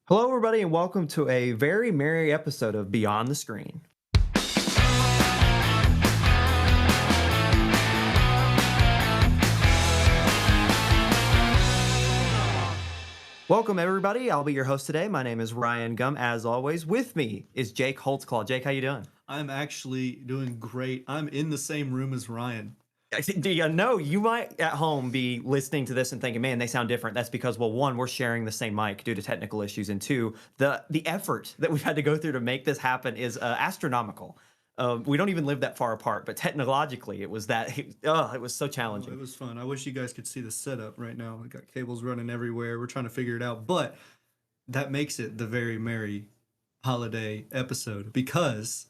Hello, everybody, and welcome to a very merry episode of Beyond the Screen. Welcome, everybody. I'll be your host today. My name is Ryan Gum. As always, with me is Jake Holtzclaw. Jake, how you doing? I'm actually doing great. I'm in the same room as Ryan. Do you know you might at home be listening to this and thinking, "Man, they sound different." That's because, well, one, we're sharing the same mic due to technical issues, and two, the effort that we've had to go through to make this happen is astronomical. We don't even live that far apart, but technologically, it was that. It was so Oh, it challenging. was fun. I wish you guys could see the setup right now. We got cables running everywhere. We're trying to figure it out, but that makes it the very merry holiday episode because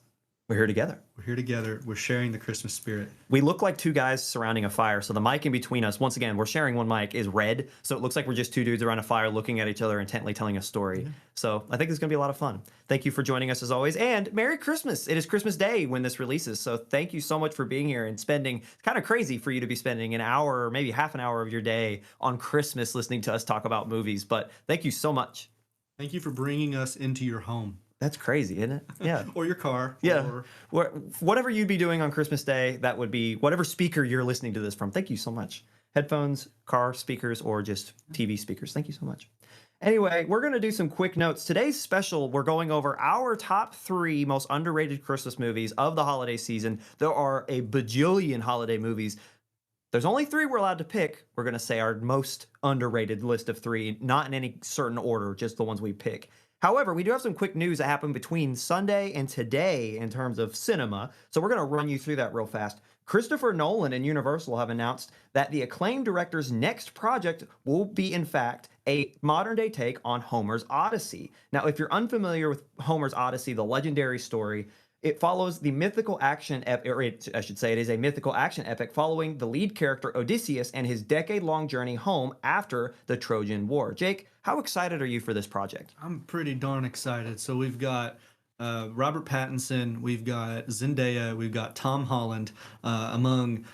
We're here together. we're here together. We're sharing the Christmas spirit. We look like two guys surrounding a fire. So the mic in between us, once again, we're sharing one mic, is red. So it looks like we're just two dudes around a fire looking at each other intently telling a story. Yeah. So I think it's going to be a lot of fun. Thank you for joining us as always. And Merry Christmas. It is Christmas Day when this releases. So thank you so much for being here and spending, it's kind of crazy for you to be spending an hour or maybe half an hour of your day on Christmas listening to us talk about movies. But thank you so much. Thank you for bringing us into your home That's crazy, isn't it? Yeah. or your car. Yeah. Or Whatever you'd be doing on Christmas Day, that would be whatever speaker you're listening to this from. Thank you so much. Headphones, car speakers, or just TV speakers. Thank you so much. Anyway, we're going to do some quick notes. Today's special, we're going over our top three most underrated Christmas movies of the holiday season. There are a bajillion holiday movies. There's only three we're allowed to pick. We're going to say our most underrated list of three, not in any certain order, just the ones we pick. However, we do have some quick news that happened between Sunday and today in terms of cinema. So we're going to run you through that real fast. Christopher Nolan and Universal have announced that the acclaimed director's next project will be, in fact, a modern day take on Homer's Odyssey. Now, if you're unfamiliar with Homer's Odyssey, the legendary story, it follows the mythical action epic, or I should say, it is a mythical action epic following the lead character Odysseus and his decade-long journey home after the Trojan War. Jake, how excited are you for this project? I'm pretty darn excited. So we've got Robert Pattinson, we've got Zendaya, we've got Tom Holland, among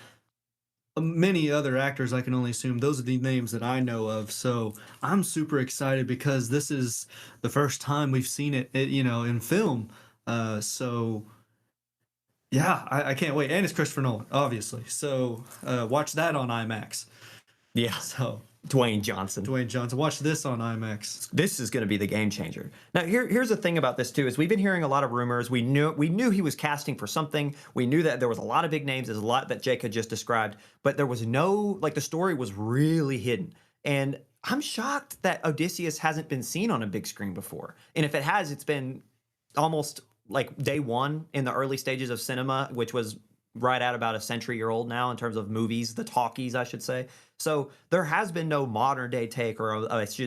many other actors. I can only assume those are the names that I know of. So I'm super excited because this is the first time we've seen it, in film. So yeah, I can't wait. And it's Christopher Nolan, obviously. So watch that on IMAX. Yeah, So Dwayne Johnson. Dwayne Johnson, watch this on IMAX. This is going to be the game changer. Now, here's the thing about this too: is we've been hearing a lot of rumors. We knew he was casting for something. We knew that there was a lot of big names. There's a lot that Jake had just described, but there was no, like, the story was really hidden. And I'm shocked that Odysseus hasn't been seen on a big screen before. And if it has, it's been almost like day one in the early stages of cinema, which was right at about a century-year-old now in terms of movies, the talkies, I should say. So there has been no modern day take, or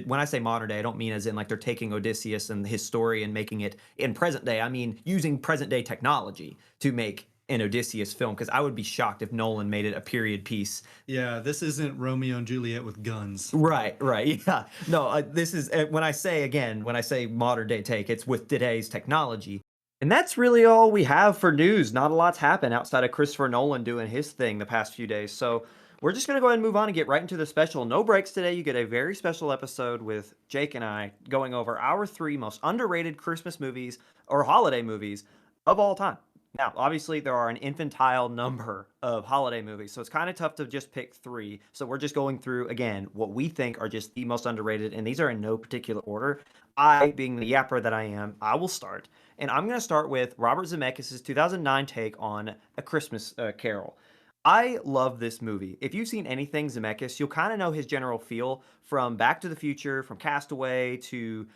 when I say modern day, I don't mean as in like they're taking Odysseus and his story and making it in present day. I mean using present day technology to make an Odysseus film, because I would be shocked if Nolan made it a period piece. Yeah, this isn't Romeo and Juliet with guns. Right, right. Yeah. No, this is, when I say, again, when I say modern day take, it's with today's technology. And that's really all we have for news. Not a lot's happened outside of Christopher Nolan doing his thing the past few days. So we're just going to go ahead and move on and get right into the special. No breaks today. You get a very special episode with Jake and I going over our three most underrated Christmas movies or holiday movies of all time. Now, obviously, there are an infantile number of holiday movies, so it's kind of tough to just pick three. So we're just going through, again, what we think are just the most underrated, and these are in no particular order. I, being the yapper that I am, I will start. And I'm going to start with Robert Zemeckis' 2009 take on A Christmas Carol. I love this movie. If you've seen anything Zemeckis, you'll kind of know his general feel from Back to the Future, from Castaway to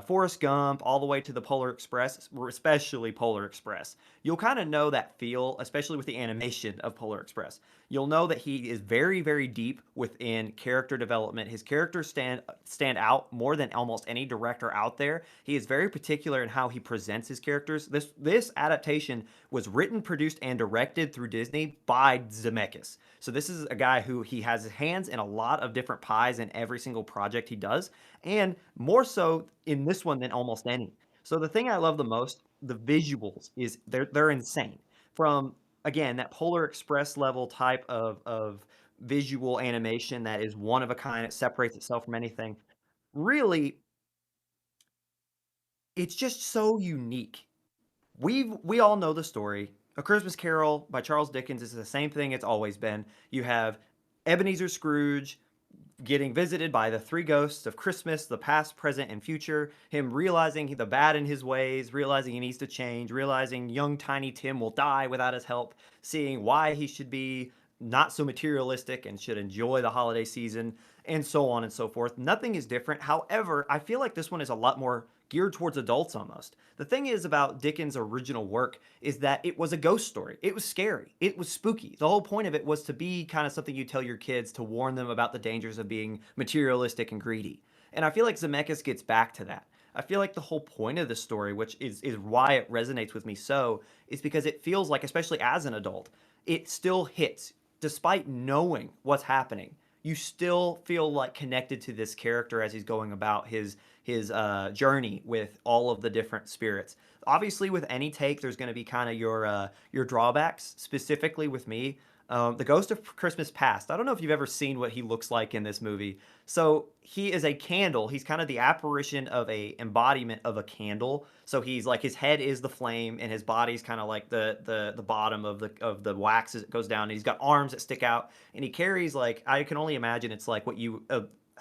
Forrest Gump, all the way to the Polar Express, especially Polar Express. You'll kind of know that feel, especially with the animation of Polar Express. You'll know that he is very, very deep within character development. His characters stand out more than almost any director out there. He is very particular in how he presents his characters. This adaptation was written, produced, and directed through Disney by Zemeckis. So this is a guy who he has his hands in a lot of different pies in every single project he does, and more so in this one than almost any. So the thing I love the most, the visuals, is they're insane. From, again, that Polar Express level type of visual animation that is one of a kind, it separates itself from anything. Really, it's just so unique. We all know the story. A Christmas Carol by Charles Dickens is the same thing it's always been. You have Ebenezer Scrooge getting visited by the three ghosts of Christmas, the past, present, and future, him realizing the bad in his ways, realizing he needs to change, realizing young tiny Tim will die without his help, seeing why he should be not so materialistic and should enjoy the holiday season, and so on and so forth. Nothing is different. However, I feel like this one is a lot more geared towards adults almost. The thing is about Dickens' original work is that it was a ghost story. It was scary. It was spooky. The whole point of it was to be kind of something you tell your kids to warn them about the dangers of being materialistic and greedy. And I feel like Zemeckis gets back to that. I feel like the whole point of the story, which is why it resonates with me so, is because it feels like, especially as an adult, it still hits despite knowing what's happening. You still feel like connected to this character as he's going about his journey with all of the different spirits. Obviously, with any take, there's going to be kind of your drawbacks. Specifically with me, the Ghost of Christmas Past. I don't know if you've ever seen what he looks like in this movie. So he is a candle. He's kind of the apparition of a embodiment of a candle. So he's like his head is the flame, and his body's kind of like the bottom of the wax as it goes down. And he's got arms that stick out, and he carries like I can only imagine it's like what you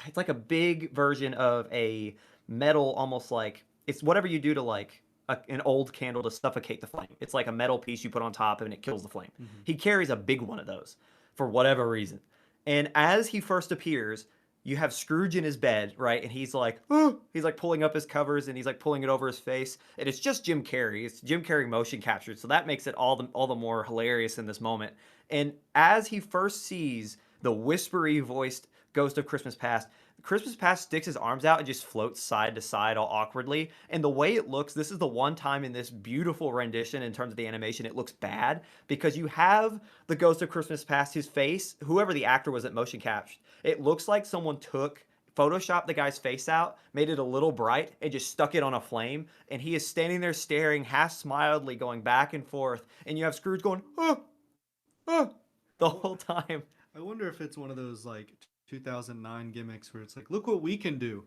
it's like a big version of a metal, almost like it's whatever you do to like an old candle to suffocate the flame. It's like a metal piece you put on top and it kills the flame. Mm-hmm. He carries a big one of those for whatever reason. And as he first appears, you have Scrooge in his bed, right? And he's like, oh, he's like pulling up his covers and he's like pulling it over his face. And it's just Jim Carrey. It's Jim Carrey motion captured. So that makes it all the more hilarious in this moment. And as he first sees the whispery voiced Ghost of Christmas Past sticks his arms out and just floats side to side all awkwardly. And the way it looks, this is the one time in this beautiful rendition in terms of the animation, it looks bad because you have the Ghost of Christmas Past, his face, whoever the actor was at motion captured, it looks like someone took photoshopped the guy's face out, made it a little bright, and just stuck it on a flame. And he is standing there staring, half smilingly, going back and forth. And you have Scrooge going, oh, oh, the whole time. I wonder if it's one of those like 2009 gimmicks where it's like, look what we can do.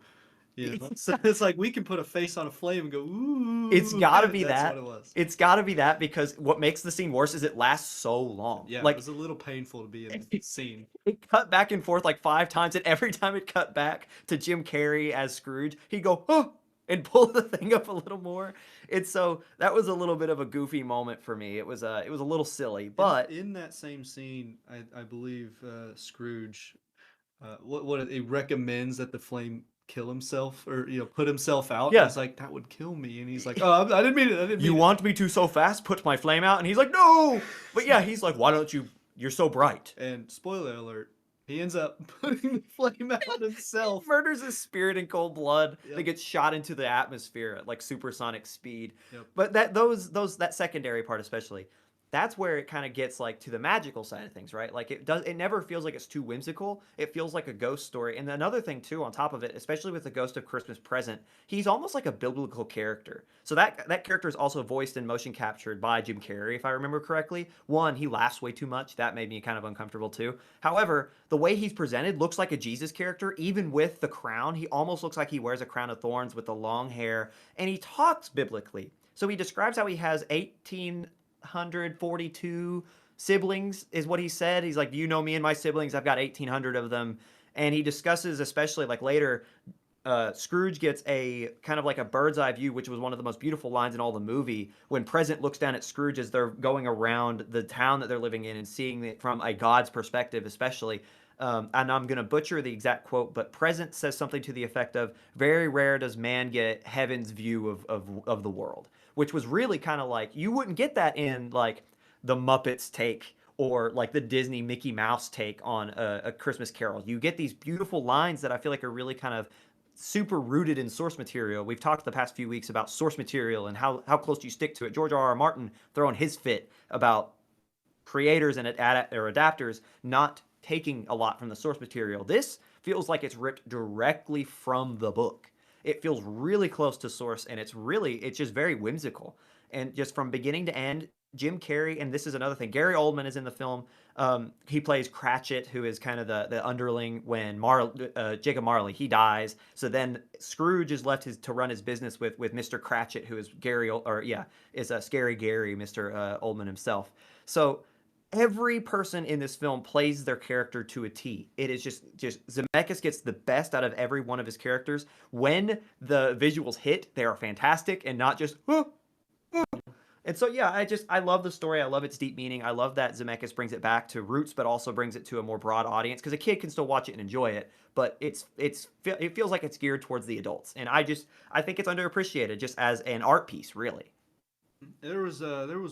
Yeah, so it's like we can put a face on a flame and go, ooh. It's got to be That's that. what it was. It's got to be that because what makes the scene worse is it lasts so long. Yeah, like it was a little painful to be in the scene. it cut back and forth like 5 times, and every time it cut back to Jim Carrey as Scrooge, he'd go, oh, and pull the thing up a little more. It's so that was a little bit of a goofy moment for me. It was a little silly, but in that same scene, I believe Scrooge, what it recommends that the flame kill himself or put himself out. Yeah. It's like that would kill me, and he's like, oh, I didn't mean it. I didn't mean you it. want me to so fast put my flame out, and he's like, no. But yeah, he's like, why don't you? You're so bright. And spoiler alert, he ends up putting the flame out himself. Murders his spirit in cold blood. Yep. They get shot into the atmosphere at like supersonic speed. Yep. But that secondary part especially, that's where it kind of gets like to the magical side of things, right? Like it never feels like it's too whimsical. It feels like a ghost story. And another thing too on top of it, especially with the Ghost of Christmas Present, he's almost like a biblical character. So that character is also voiced and motion captured by Jim Carrey, if I remember correctly. One, he laughs way too much. That made me kind of uncomfortable too. However, the way he's presented looks like a Jesus character, even with the crown. He almost looks like he wears a crown of thorns with the long hair, and he talks biblically. So he describes how he has 1,842 siblings is what he said. He's like, you know me and my siblings, I've got 1,800 of them. And he discusses, especially like later, Scrooge gets a kind of like a bird's eye view, which was one of the most beautiful lines in all the movie, when Present looks down at Scrooge as they're going around the town that they're living in and seeing it from a God's perspective, especially. And I'm going to butcher the exact quote, but Present says something to the effect of, very rare does man get heaven's view of the world, which was really kind of like, you wouldn't get that in like the Muppets take or like the Disney Mickey Mouse take on a Christmas Carol. You get these beautiful lines that I feel like are really kind of super rooted in source material. We've talked the past few weeks about source material and how close you stick to it. George R. R. Martin throwing his fit about creators and adapters not taking a lot from the source material. This feels like it's ripped directly from the book. It feels really close to source, and it's just very whimsical. And just from beginning to end, Jim Carrey, and this is another thing. Gary Oldman is in the film. He plays Cratchit, who is kind of the underling when Jacob Marley he dies. So then Scrooge is left to run his business with Mr. Cratchit, who is is a scary Gary, Mr. Oldman himself. So every person in this film plays their character to a T. It is just Zemeckis gets the best out of every one of his characters. When the visuals hit, they are fantastic and not just and so yeah, I love the story. I love its deep meaning. I love that Zemeckis brings it back to roots, but also brings it to a more broad audience because a kid can still watch it and enjoy it. But it feels like it's geared towards the adults, and I think it's underappreciated just as an art piece, really. There was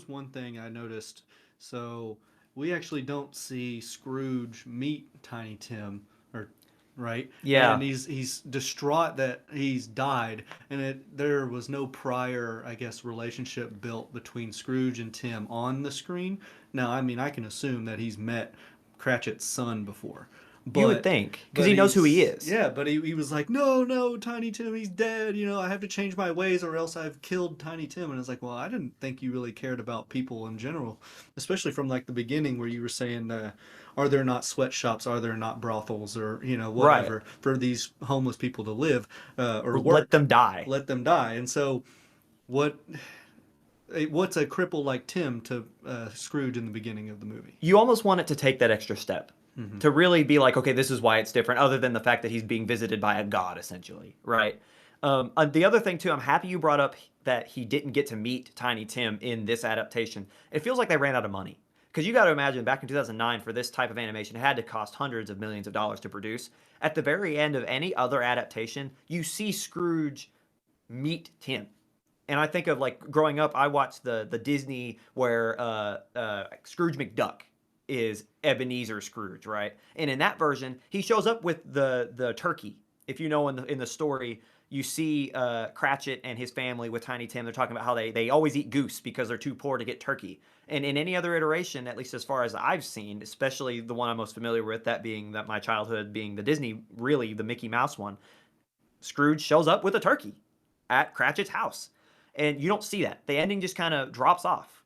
one thing I noticed. So we actually don't see Scrooge meet Tiny Tim, or right, and Yeah, he's distraught that he's died, and there was no prior, I guess, relationship built between Scrooge and Tim on the screen. Now, I mean, I can assume that he's met Cratchit's son before, you would but think because but he knows who he he's is. yeah, but he was like, no, no, Tiny Tim, he's dead. I have to change my ways or else I've killed Tiny Tim. And it's like, well, I didn't think you really cared about people in general, especially from like the beginning where you were saying, are there not sweatshops? Are there not brothels or Right. whatever for these homeless people to live or Let work? them die. Let them die. And so, what? What's a cripple like Tim to Scrooge in the beginning of the movie? You almost want it to take that extra step Hmm. to really be like, okay, this is why it's different, other than the fact that he's being visited by a god, essentially, right? The other thing too, I'm happy you brought up that he didn't get to meet Tiny Tim in this adaptation. It feels like they ran out of money because you got to imagine back in 2009 for this type of animation, it had to cost hundreds of millions of dollars to produce. At the very end of any other adaptation, you see Scrooge meet Tim. And I think of like growing up, I watched the Disney where Scrooge McDuck is Ebenezer Scrooge, right? And in that version, he shows up with the turkey. If you know in the story, you see Cratchit and his family with Tiny Tim. They're talking about how they always eat goose because they're too poor to get turkey. And in any other iteration, at least as far as I've seen, especially the one I'm most familiar with, that my childhood being the Disney, really the Mickey Mouse one, Scrooge shows up with a turkey at Cratchit's house. And you don't see that. The ending just kind of drops off.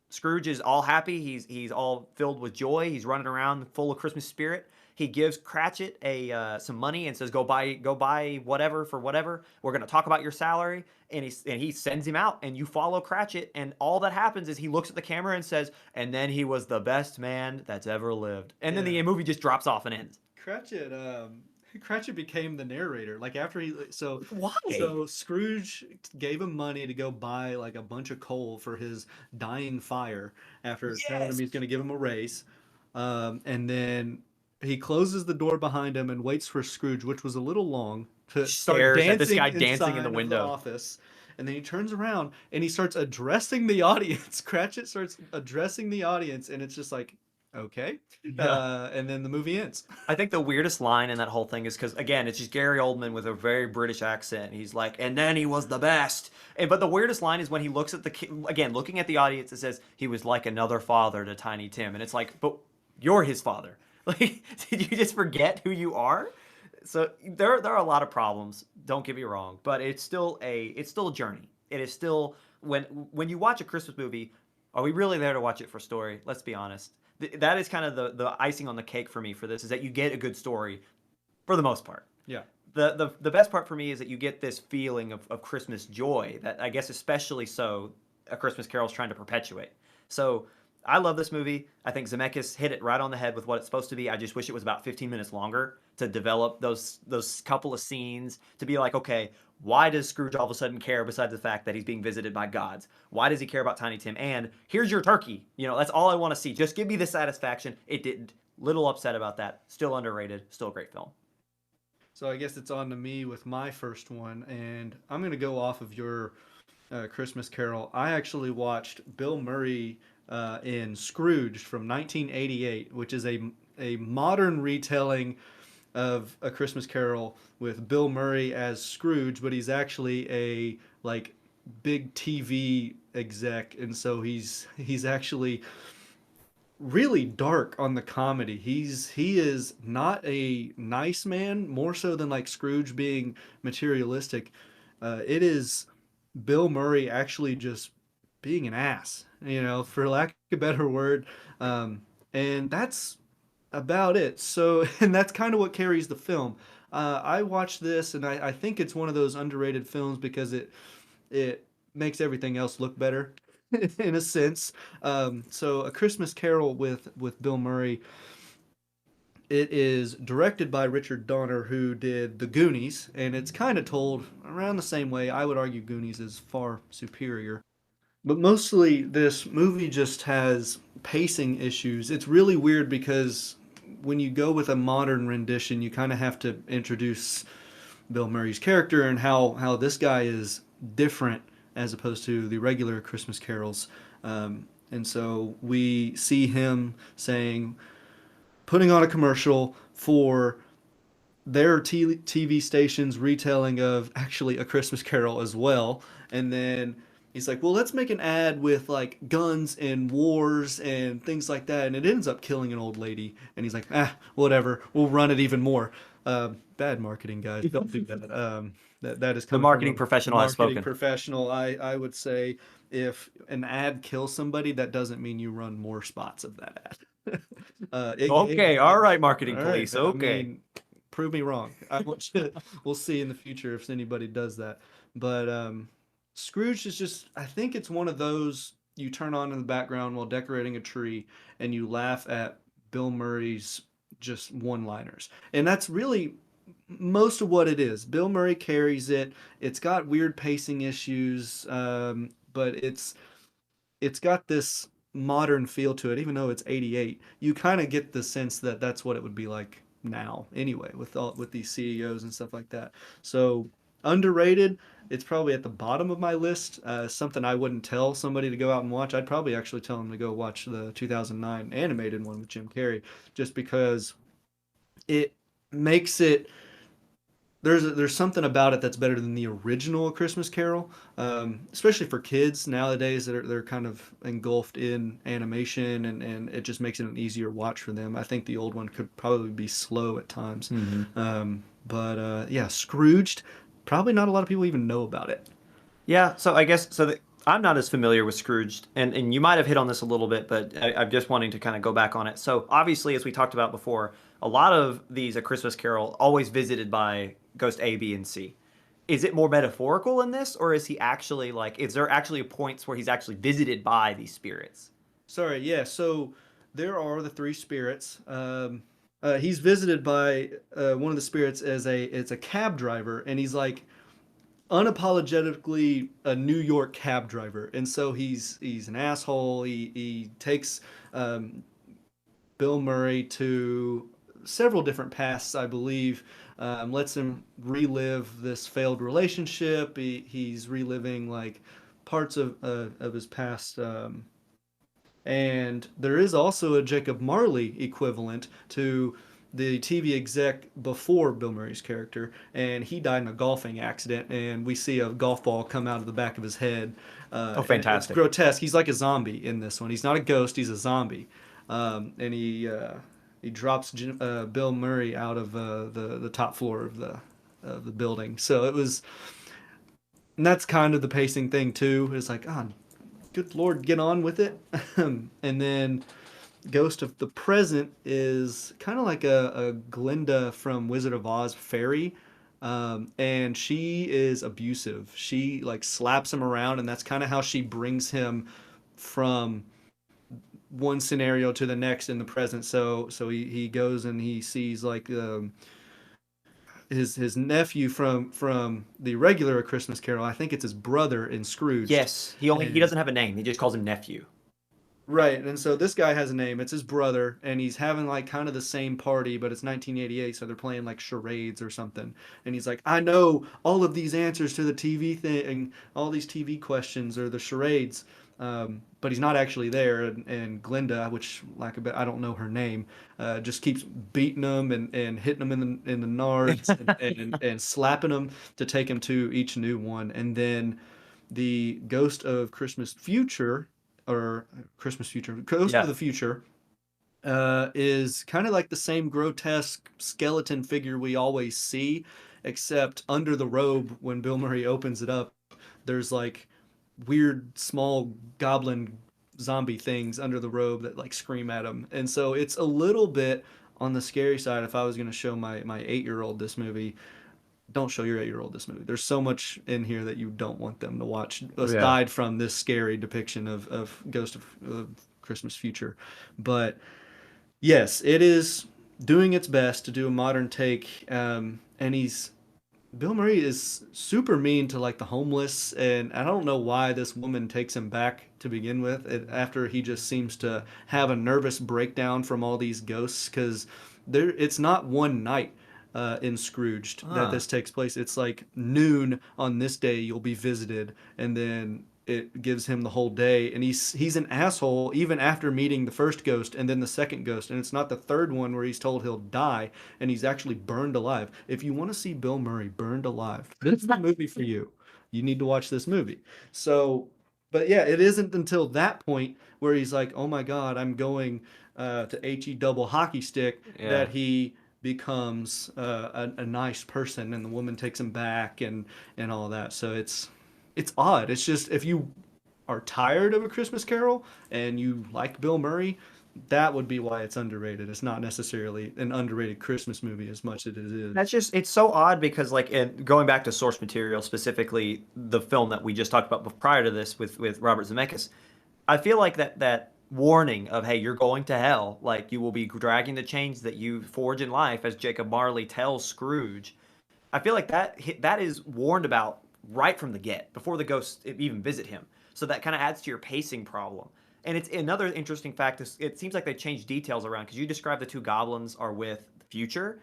Scrooge is all happy. He's all filled with joy. He's running around full of Christmas spirit. He gives Cratchit a some money and says, "Go buy whatever for whatever. We're gonna talk about your salary." And he sends him out, and you follow Cratchit. And all that happens is he looks at the camera and says, "And then he was the best man that's ever lived." And then Yeah. the movie just drops off and ends. Cratchit Cratchit became the narrator. Like after he Why? so Scrooge gave him money to go buy like a bunch of coal for his dying fire after telling him Yes. he's going to give him a raise. And then he closes the door behind him and waits for Scrooge, which was a little long, to start Stares at this dancing guy dancing in the inside of the window. office. And then he turns around and he starts addressing the audience. Cratchit starts addressing the audience, and it's just like, okay. Yeah. And then the movie ends. I think the weirdest line in that whole thing is because again, it's just Gary Oldman with a very British accent. He's like, and then he was the best. But the weirdest line is when he looks at again, looking at the audience. It says he was like another father to Tiny Tim, and it's like, but you're his father. Like, did you just forget who you are? So there are a lot of problems. Don't get me wrong, but it's still a journey. It is still when you watch a Christmas movie, are we really there to watch it for story? Let's be honest. That is kind of the icing on the cake for me for this is that you get a good story for the most part. Yeah. The best part for me is that you get this feeling of Christmas joy that I guess especially so A Christmas Carol is trying to perpetuate. So I love this movie. I think Zemeckis hit it right on the head with what it's supposed to be. I just wish it was about 15 minutes longer to develop those couple of scenes to be like, okay, why does Scrooge all of a sudden care besides the fact that he's being visited by gods? Why does he care about Tiny Tim? And here's your turkey. That's all I want to see. Just give me the satisfaction. It didn't. Little upset about that. Still underrated. Still a great film. So I guess it's on to me with my first one, and I'm gonna go off of your Christmas Carol. I actually watched Bill Murray in Scrooge from 1988, which is a modern retelling of A Christmas Carol with Bill Murray as Scrooge, but he's actually a like big TV exec, and so he's actually really dark on the comedy. He is not a nice man, more so than like Scrooge being materialistic. It is Bill Murray actually just being an ass, for lack of a better word. Um, and that's about it. So, and that's kind of what carries the film. I watched this, and I think it's one of those underrated films because it makes everything else look better, in a sense. So, A Christmas Carol with Bill Murray. It is directed by Richard Donner, who did The Goonies, and it's kind of told around the same way. I would argue Goonies is far superior. But mostly, this movie just has pacing issues. It's really weird because when you go with a modern rendition, you kind of have to introduce Bill Murray's character and how this guy is different as opposed to the regular Christmas carols. And so we see him putting on a commercial for their TV station's retelling of actually A Christmas Carol as well. And then he's like, well, let's make an ad with like guns and wars and things like that. And it ends up killing an old lady. And he's like, whatever. We'll run it even more. Bad marketing, guys. Don't do that. That is The coming from marketing a professional has marketing spoken. professional. I would say if an ad kills somebody, that doesn't mean you run more spots of that ad. It gave Okay, all me, right, all marketing right. police. I Okay. mean, prove me wrong. I want you. We'll see in the future if anybody does that. But Scrooge is just. I think it's one of those you turn on in the background while decorating a tree, and you laugh at Bill Murray's just one-liners, and that's really most of what it is. Bill Murray carries it. It's got weird pacing issues, but it's got this modern feel to it, even though it's 88. You kind of get the sense that that's what it would be like now anyway with these CEOs and stuff like that. So underrated. It's probably at the bottom of my list. Something I wouldn't tell somebody to go out and watch. I'd probably actually tell them to go watch the 2009 animated one with Jim Carrey, just because it makes it there's something about it that's better than the original A Christmas Carol, especially for kids nowadays that they're kind of engulfed in animation, and it just makes it an easier watch for them. I think the old one could probably be slow at times. Hmm. But yeah, Scrooged, probably not a lot of people even know about it. Yeah, so I guess I'm not as familiar with Scrooge, and you might have hit on this a little bit, but I'm just wanting to kind of go back on it. So obviously, as we talked about before, a lot of these A Christmas Carol always visited by Ghost A, B, and C. Is it more metaphorical in this, or is he actually like, is there actually points where he's actually visited by these spirits? Sorry, yeah. So there are the three spirits. He's visited by one of the spirits as it's a cab driver, and he's like unapologetically a New York cab driver, and so he's an asshole. He takes Bill Murray to several different pasts, I believe. Lets him relive this failed relationship. He's reliving like parts of his past. And there is also a Jacob Marley equivalent to the TV exec before Bill Murray's character, and he died in a golfing accident. And we see a golf ball come out of the back of his head. Oh, And it's fantastic. grotesque. He's like a zombie in this one. He's not a ghost. He's a zombie, and he drops Bill Murray out of the top floor of the building. So it was, and that's kind of the pacing thing too. It's like, oh, good Lord, get on with it. And then Ghost of the Present is kind of like a Glinda from Wizard of Oz fairy. And she is abusive. She like slaps him around, and that's kind of how she brings him from one scenario to the next in the present. So he goes and he sees like his nephew from the regular A Christmas Carol. I think it's his brother in Scrooged. Yes, he And doesn't have a name. He just calls him nephew. right, and so this guy has a name. It's his brother, and he's having like kind of the same party, but it's 1988, so they're playing like charades or something. And he's like, "I know all of these answers to the TV thing, all these TV questions or the charades." But he's not actually there, and Glinda, which like a bit, I don't know her name, just keeps beating him and hitting him in the nards and slapping him to take him to each new one. And then the Ghost of Christmas Future or Christmas Future, Ghost of Yeah. the Future, is kind of like the same grotesque skeleton figure we always see, except under the robe when Bill Murray opens it up, there's like weird small goblin zombie things under the robe that like scream at him. And so it's a little bit on the scary side. If I was going to show my 8-year-old this movie, don't show your 8-year-old this movie. There's so much in here that you don't want them to watch, Yeah. aside from this scary depiction of Ghost of Christmas Future. But yes, it is doing its best to do a modern take. And Bill Murray is super mean to like the homeless, and I don't know why this woman takes him back to begin with. After he just seems to have a nervous breakdown from all these ghosts, because it's not one night in Scrooged that Huh. this takes place. It's like noon on this day you'll be visited, and then it gives him the whole day, and he's an asshole even after meeting the first ghost and then the second ghost, and it's not the third one where he's told he'll die and he's actually burned alive. If you want to see Bill Murray burned alive, this is the movie for you. You need to watch this movie. So, but yeah, it isn't until that point where he's like, "Oh my God, I'm going to he double hockey stick," Yeah. that he becomes a nice person, and the woman takes him back and all that. So it's odd. It's just if you are tired of A Christmas Carol and you like Bill Murray, that would be why it's underrated. It's not necessarily an underrated Christmas movie as much as it That's is. just it's so odd because like going back to source material, specifically the film that we just talked about prior to this with Robert Zemeckis, I feel like that warning of hey, you're going to hell, like you will be dragging the chains that you forge in life, as Jacob Marley tells Scrooge. I feel like that is warned about right from the get before the ghosts even visit him. So that kind of adds to your pacing problem. And it's another interesting fact is it seems like they changed details around because you described the two goblins are with the future.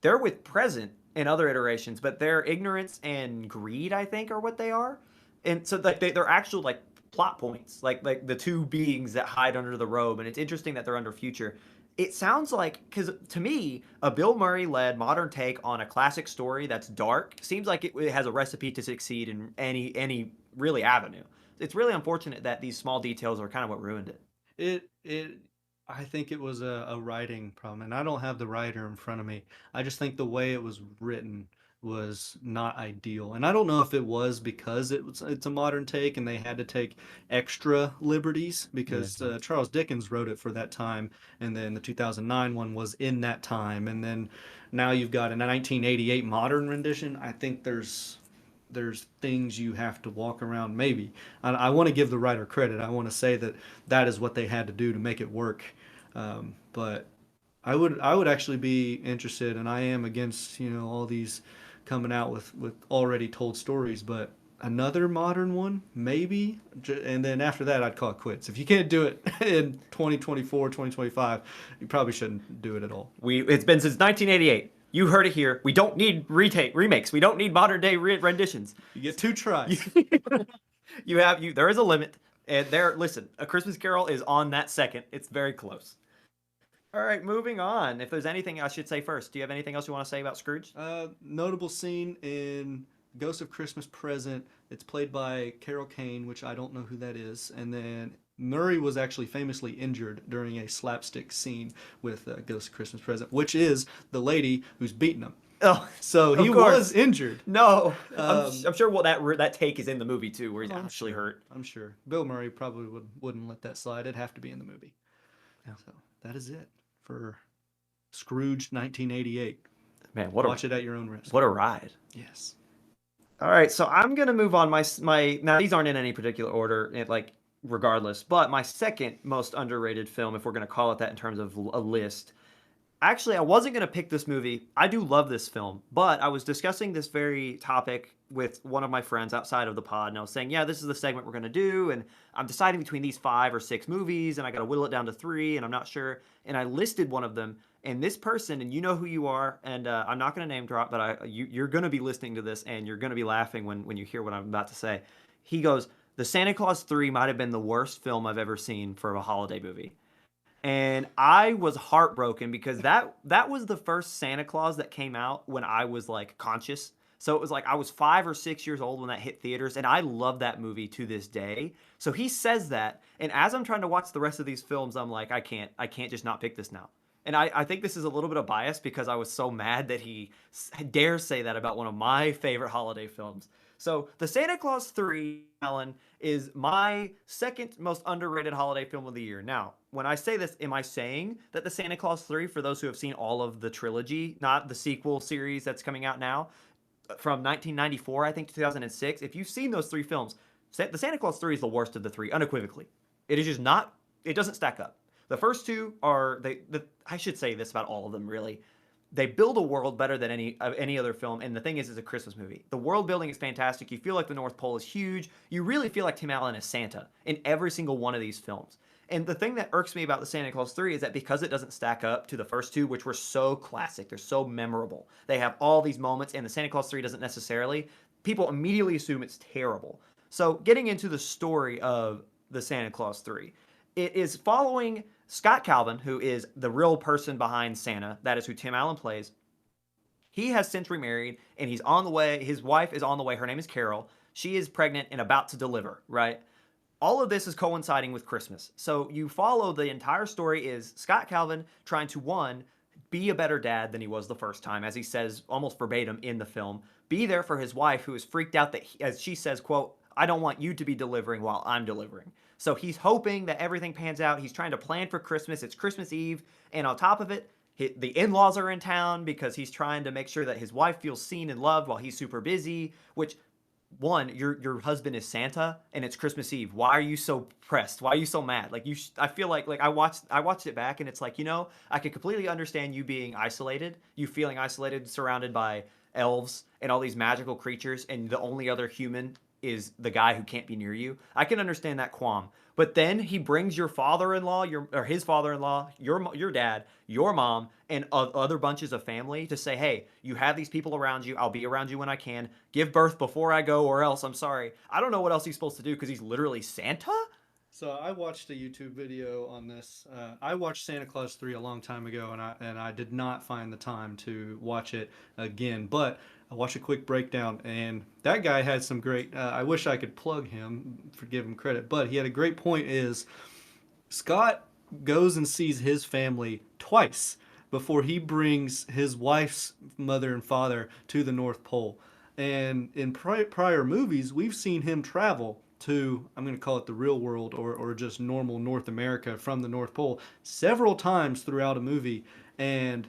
They're with present in other iterations, but their ignorance and greed, I think, are what they are. And so like they're actual like plot points, like the two beings that hide under the robe. And it's interesting that they're under future. It sounds like because to me, a Bill Murray led modern take on a classic story that's dark seems like it has a recipe to succeed in any really avenue. It's really unfortunate that these small details are kind of what ruined it. It I think it was a writing problem, and I don't have the writer in front of me. I just think the way it was written was not ideal, and I don't know if it was because it's a modern take and they had to take extra liberties Yeah. because Charles Dickens wrote it for that time, and then the 2009 one was in that time, and then now you've got a 1988 modern rendition. I think there's things you have to walk around maybe. I want to give the writer credit. I want to say that that is what they had to do to make it work. But I would actually be interested, and I am against all these coming out with already told stories, but another modern one maybe, and then after that I'd call it quits. If you can't do it in 2024, 2025, you probably shouldn't do it at all. It's been since 1988. You heard it here. We don't need remakes. We don't need modern day renditions. You get two You, tries. there is a limit. And there, listen, A Christmas Carol is on that second. It's very close. All right, moving on. If there's anything I should say first, do you have anything else you want to say about Scrooge? Notable scene in Ghost of Christmas Present. It's played by Carol Kane, which I don't know who that is. And then Murray was actually famously injured during a slapstick scene with Ghost of Christmas Present, which is the lady who's beating him. Oh, So of he was course. injured. No, Um, I'm sure that take is in the movie too, where he's I'm actually sure. hurt. I'm sure. Bill Murray probably wouldn't let that slide. It'd have to be in the movie. Yeah. So that is it for Scrooge 1988. Man, Watch it at your own risk. what a ride. Yes. All right, so I'm gonna move on. My now these aren't in any particular order, like regardless. But my second most underrated film, if we're gonna call it that in terms of a list, actually, I wasn't going to pick this movie. I do love this film, but I was discussing this very topic with one of my friends outside of the pod, and I was saying, yeah, this is the segment we're going to do, and I'm deciding between these 5 or 6 movies, and I got to whittle it down to 3, and I'm not sure. And I listed one of them, and this person, and you know who you are, and I'm not going to name drop, but you're going to be listening to this, and you're going to be laughing when you hear what I'm about to say. He goes, "The Santa Claus 3 might have been the worst film I've ever seen for a holiday movie." And I was heartbroken because that was the first Santa Claus that came out when I was like conscious. So it was like I was 5 or 6 years old when that hit theaters, and I love that movie to this day. So he says that, and as I'm trying to watch the rest of these films, I'm like, I can't just not pick this now. And I think this is a little bit of bias because I was so mad that he dares say that about one of my favorite holiday films. So the Santa Claus 3, Alan, is my second most underrated holiday film of the year. Now, when I say this, am I saying that the Santa Claus 3, for those who have seen all of the trilogy, not the sequel series that's coming out now, from 1994, I think, to 2006, if you've seen those three films, the Santa Claus 3 is the worst of the three, unequivocally. It is just not, it doesn't stack up. The first two are, I should say this about all of them, really. They build a world better than any other film, and the thing is, it's a Christmas movie. The world building is fantastic. You feel like the North Pole is huge. You really feel like Tim Allen is Santa in every single one of these films. And the thing that irks me about the Santa Claus 3 is that because it doesn't stack up to the first two, which were so classic, they're so memorable. They have all these moments, and the Santa Claus 3 doesn't necessarily. People immediately assume it's terrible. So, getting into the story of the Santa Claus 3, it is following Scott Calvin, who is the real person behind Santa. That is who Tim Allen plays. He has since remarried, and he's on the way. His wife is on the way. Her name is Carol. She is pregnant and about to deliver, right? All of this is coinciding with Christmas. So you follow the entire story is Scott Calvin trying to, one, be a better dad than he was the first time, as he says almost verbatim in the film. Be there for his wife, who is freaked out that, as she says, quote, I don't want you to be delivering while I'm delivering. So he's hoping that everything pans out. He's trying to plan for Christmas. It's Christmas Eve. And on top of it, the in-laws are in town because he's trying to make sure that his wife feels seen and loved while he's super busy, which, one, your husband is Santa and it's Christmas Eve. Why are you so pressed? Why are you so mad? Like I feel like I watched it back, and it's like, I can completely understand you being isolated, you feeling isolated, surrounded by elves and all these magical creatures, and the only other human is the guy who can't be near you. I can understand that qualm. But then he brings your father-in-law, or his father-in-law, your dad, your mom, and other bunches of family to say, hey, you have these people around you. I'll be around you when I can. Give birth before I go, or else I'm sorry. I don't know what else he's supposed to do because he's literally Santa? So I watched a YouTube video on this. I watched Santa Claus 3 a long time ago, and I did not find the time to watch it again. But I watched a quick breakdown, and that guy had some great. I wish I could plug him for give him credit, but he had a great point. Is Scott goes and sees his family twice before he brings his wife's mother and father to the North Pole. And in prior movies, we've seen him travel to, I'm going to call it the real world, or just normal North America from the North Pole several times throughout a movie. And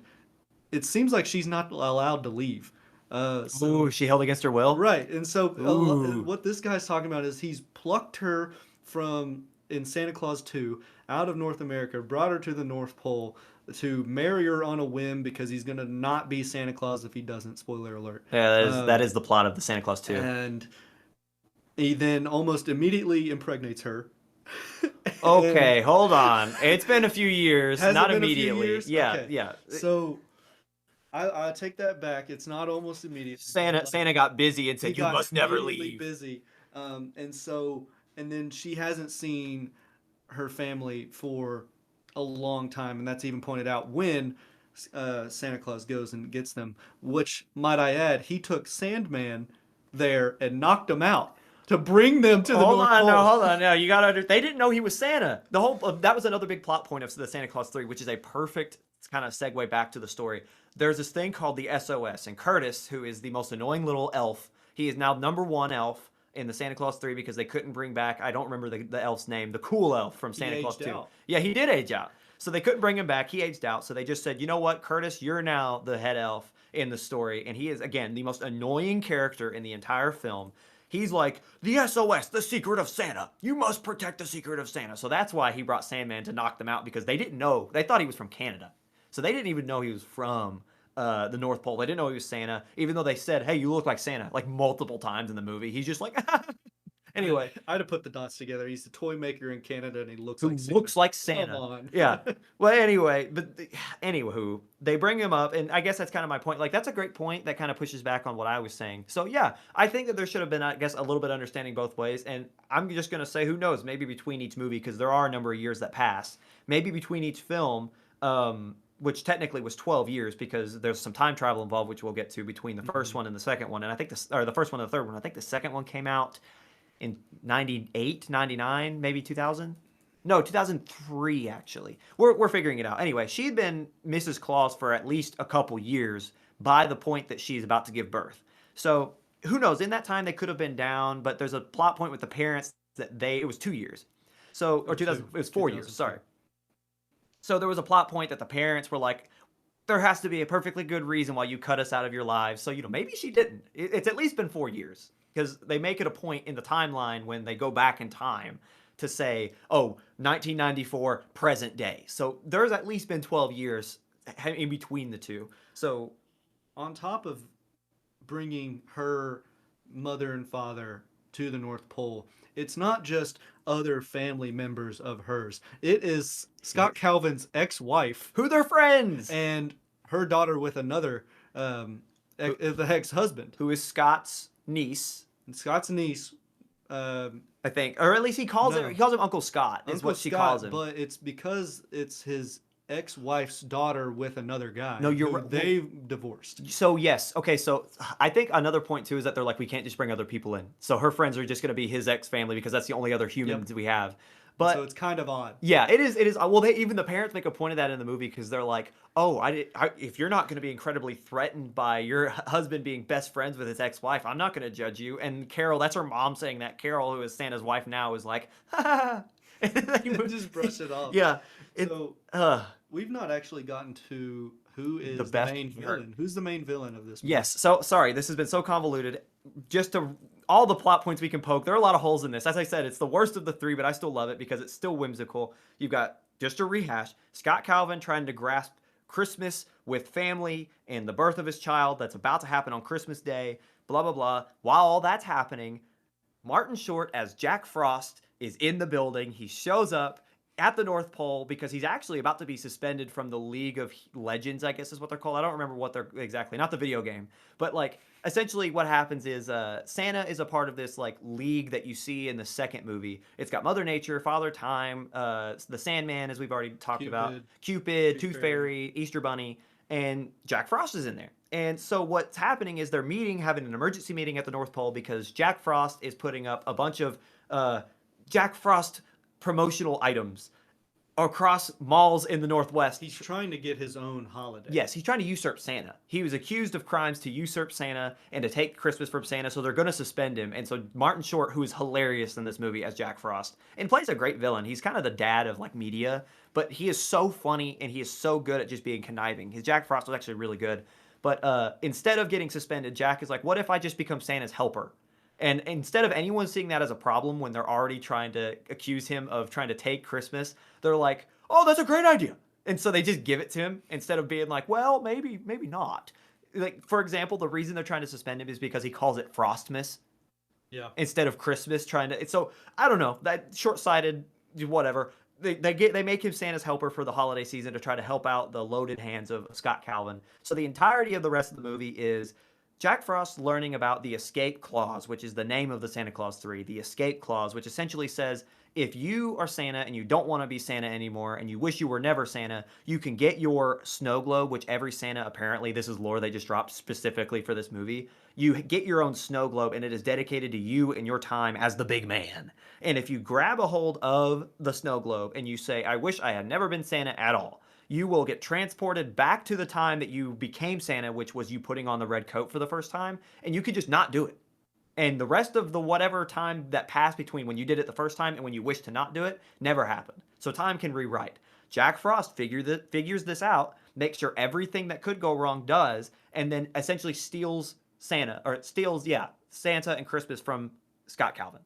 it seems like she's not allowed to leave. Ooh, she held against her will? Right. And so Ooh. what this guy's talking about is he's plucked her from, in Santa Claus 2, out of North America, brought her to the North Pole to marry her on a whim because he's going to not be Santa Claus if he doesn't. Spoiler alert. Yeah, that is the plot of the Santa Claus 2. And he then almost immediately impregnates her. Okay, hold on. It's been a few years, Has it not been a few immediately. years? Yeah, Okay. yeah. So I take that back. It's not almost immediately. Santa got busy and He said, "You got must never immediately leave." busy. And then she hasn't seen her family for a long time, and that's even pointed out when Santa Claus goes and gets them. Which, might I add, he took Sandman there and knocked him out to bring them to the North Pole. Hold on. No, you gotta. They didn't know he was Santa. The whole that was another big plot point of the Santa Claus 3, which is a perfect kind of segue back to the story. There's this thing called the SOS, and Curtis, who is the most annoying little elf, he is now number one elf in the Santa Claus 3 because they couldn't bring back, I don't remember the elf's name, the cool elf from Santa Claus 2. Out. Yeah, he did age out. So they couldn't bring him back. He aged out. So they just said, you know what, Curtis, you're now the head elf in the story. And he is, again, the most annoying character in the entire film. He's like, the SOS, the secret of Santa. You must protect the secret of Santa. So that's why he brought Sandman to knock them out, because they didn't know. They thought he was from Canada. So they didn't even know he was from the North Pole. They didn't know he was Santa, even though they said, hey, you look like Santa, like multiple times in the movie. He's just like, anyway. I'd have put the dots together. He's a toy maker in Canada, and he looks Who like Santa. looks like Santa. Come on. Yeah. Well, anyway, anywho, they bring him up, and I guess that's kind of my point. Like, that's a great point that kind of pushes back on what I was saying. So, yeah, I think that there should have been, I guess, a little bit understanding both ways. And I'm just going to say, who knows, maybe between each movie, because there are a number of years that pass, maybe between each film, which technically was 12 years because there's some time travel involved, which we'll get to between the first one and the second one. And I think the first one and the third one, I think the second one came out in 98, 99, maybe 2000. No, 2003, actually. We're figuring it out. Anyway, she had been Mrs. Claus for at least a couple years by the point that she's about to give birth. So who knows? In that time, they could have been down, but there's a plot point with the parents that it was 2 years. So, or Or 2000, two, it was 4 years, 2002. sorry. So there was a plot point that the parents were like, there has to be a perfectly good reason why you cut us out of your lives. So, maybe she didn't. It's at least been 4 years because they make it a point in the timeline when they go back in time to say, oh, 1994, present day. So there's at least been 12 years in between the two. So, On top of bringing her mother and father to the North Pole, it's not just other family members of hers. It is Scott Calvin's ex-wife who they're friends? and her daughter with another the ex-husband. Who is Scott's niece, And Scott's niece, I think, or at least he calls No. him Uncle Scott. Is Uncle what she Scott, calls him. but it's because it's his ex-wife's daughter with another guy. No, you're who right. They divorced. So yes, okay. So I think another point too is that they're like, we can't just bring other people in. So her friends are just going to be his ex family because that's the only other humans we have. But So it's kind of odd. yeah, it is. It is. Well, even the parents make a point of that in the movie because they're like, "Oh, if you're not going to be incredibly threatened by your husband being best friends with his ex-wife, I'm not going to judge you." And Carol, that's her mom saying that. Carol, who is Santa's wife now, is like, "Ha ha." And they Just brush it off. Yeah. So we've not actually gotten to who is the best main part. villain. Who's the main villain of this movie? Yes. So sorry, this has been so convoluted. Just to all the plot points we can poke, there are a lot of holes in this. As I said, it's the worst of the three, but I still love it because it's still whimsical. You've got, just to rehash, Scott Calvin trying to grasp Christmas with family and the birth of his child that's about to happen on Christmas Day, blah, blah, blah. While all that's happening, Martin Short as Jack Frost is in the building. He shows up at the North Pole because he's actually about to be suspended from the League of Legends, I guess is what they're called. I don't remember what they're exactly, not the video game, but like essentially what happens is Santa is a part of this like league that you see in the second movie. It's got Mother Nature, Father Time, the Sandman, as we've already talked about, Cupid, Tooth Fairy, Easter Bunny, and Jack Frost is in there. And so what's happening is they're having an emergency meeting at the North Pole because Jack Frost is putting up a bunch of Jack Frost promotional items across malls in the Northwest. He's trying to get his own holiday. Yes, he's trying to usurp Santa. He was accused of crimes to usurp Santa and to take Christmas from Santa, so they're going to suspend him. And so Martin Short, who is hilarious in this movie as Jack Frost, and plays a great villain. He's kind of the dad of like media, but he is so funny and he is so good at just being conniving. His Jack Frost was actually really good. But instead of getting suspended, Jack is like, what if I just become Santa's helper? And instead of anyone seeing that as a problem when they're already trying to accuse him of trying to take Christmas, they're like, oh, that's a great idea. And so they just give it to him instead of being like, well, maybe not. Like, for example, the reason they're trying to suspend him is because he calls it Frostmas. Yeah. Instead of Christmas, so I don't know, that short-sighted, whatever. They make him Santa's helper for the holiday season to try to help out the loaded hands of Scott Calvin. So the entirety of the rest of the movie is Jack Frost learning about the escape clause, which is the name of the Santa Claus 3, the escape clause, which essentially says if you are Santa and you don't want to be Santa anymore and you wish you were never Santa, you can get your snow globe, which every Santa, apparently, this is lore they just dropped specifically for this movie. You get your own snow globe and it is dedicated to you and your time as the big man. And if you grab a hold of the snow globe and you say, I wish I had never been Santa at all, you will get transported back to the time that you became Santa, which was you putting on the red coat for the first time, and you could just not do it. And the rest of the whatever time that passed between when you did it the first time and when you wish to not do it never happened. So time can rewrite. Jack Frost figures this out, makes sure everything that could go wrong does, and then essentially steals Santa and Christmas from Scott Calvin.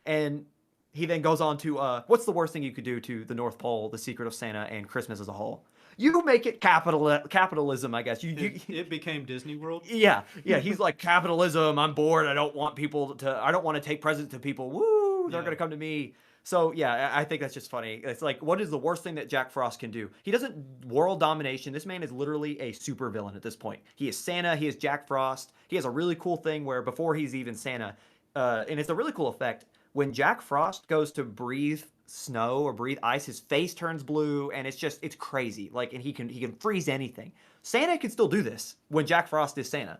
And he then goes on to what's the worst thing you could do to the North Pole, the secret of Santa, and Christmas as a whole? You make it capitalism, I guess. It became Disney World. Yeah. He's like, capitalism. I'm bored. I don't want to take presents to people. Woo! They're gonna come to me. So yeah, I think that's just funny. It's like, what is the worst thing that Jack Frost can do? He doesn't world domination. This man is literally a super villain at this point. He is Santa. He is Jack Frost. He has a really cool thing where before he's even Santa, and it's a really cool effect. When Jack Frost goes to breathe snow or breathe ice, his face turns blue, and it's crazy. Like, and he can freeze anything. Santa can still do this when Jack Frost is Santa.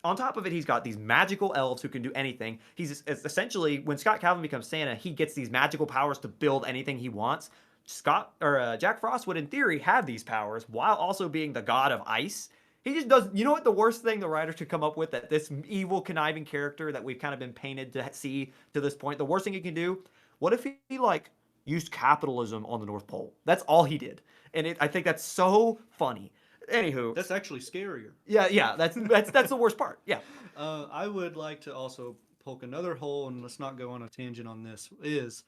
On top of it, he's got these magical elves who can do anything. He's essentially, when Scott Calvin becomes Santa, he gets these magical powers to build anything he wants. Jack Frost would, in theory, have these powers while also being the god of ice. He just does. You know what? The worst thing the writers could come up with, that this evil, conniving character that we've kind of been painted to see to this point, the worst thing he can do. What if he like used capitalism on the North Pole? That's all he did, and I think that's so funny. Anywho, That's actually scarier. yeah, yeah, that's the worst part. Yeah. I would like to also poke another hole, and let's not go on a tangent on this. Is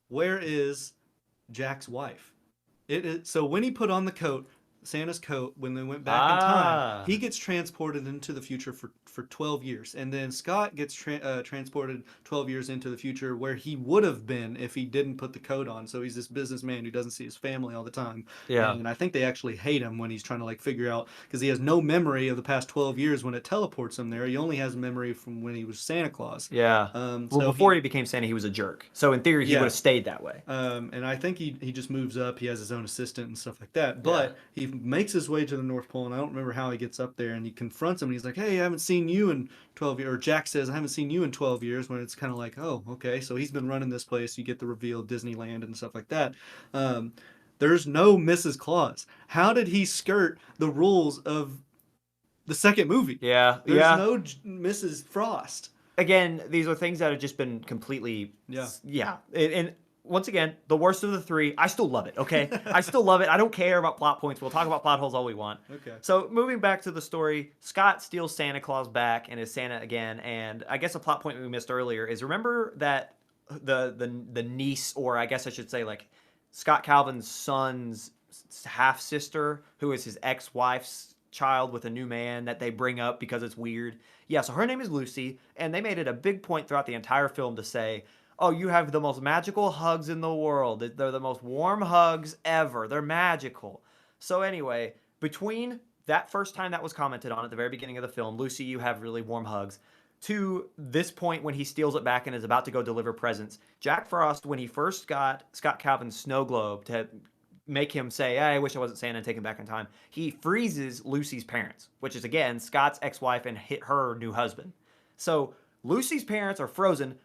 where is Jack's wife? It is, so when he put on the coat, Santa's coat, when they went back in time, Ah. he gets transported into the future for 12 years. And then Scott gets transported 12 years into the future where he would have been if he didn't put the coat on. So he's this businessman who doesn't see his family all the time. Yeah. And I think they actually hate him when he's trying to like figure out, because he has no memory of the past 12 years when it teleports him there. He only has memory from when he was Santa Claus. Yeah. Well, So before he became Santa, he was a jerk. So in theory, he Yeah. would have stayed that way. And I think he just moves up. He has his own assistant and stuff like that. But he makes his way to the North Pole, and I don't remember how he gets up there. And he confronts him, and he's like, "Hey, I haven't seen you in 12 years." Or Jack says, "I haven't seen you in 12 years." When it's kind of like, "Oh, okay." So he's been running this place. You get the reveal of Disneyland and stuff like that. There's no Mrs. Claus. How did he skirt the rules of the second movie? Yeah. There's Yeah. no Mrs. Frost. Again, these are things that have just been completely. Yeah. And once again, the worst of the three. I still love it. Okay. I still love it. I don't care about plot points. We'll talk about plot holes all we want. Okay. So moving back to the story, Scott steals Santa Claus back and is Santa again. And I guess a plot point we missed earlier is, remember that the niece, or I guess I should say like Scott Calvin's son's half sister, who is his ex-wife's child with a new man, that they bring up because it's weird. Yeah, so her name is Lucy, and they made it a big point throughout the entire film to say, "Oh, you have the most magical hugs in the world. They're the most warm hugs ever. They're magical." So anyway, between that first time that was commented on at the very beginning of the film, "Lucy, you have really warm hugs," to this point when he steals it back and is about to go deliver presents, Jack Frost, when he first got Scott Calvin's snow globe to make him say, "I wish I wasn't Santa," and take him back in time, he freezes Lucy's parents, which is again Scott's ex-wife and her new husband. So Lucy's parents are frozen,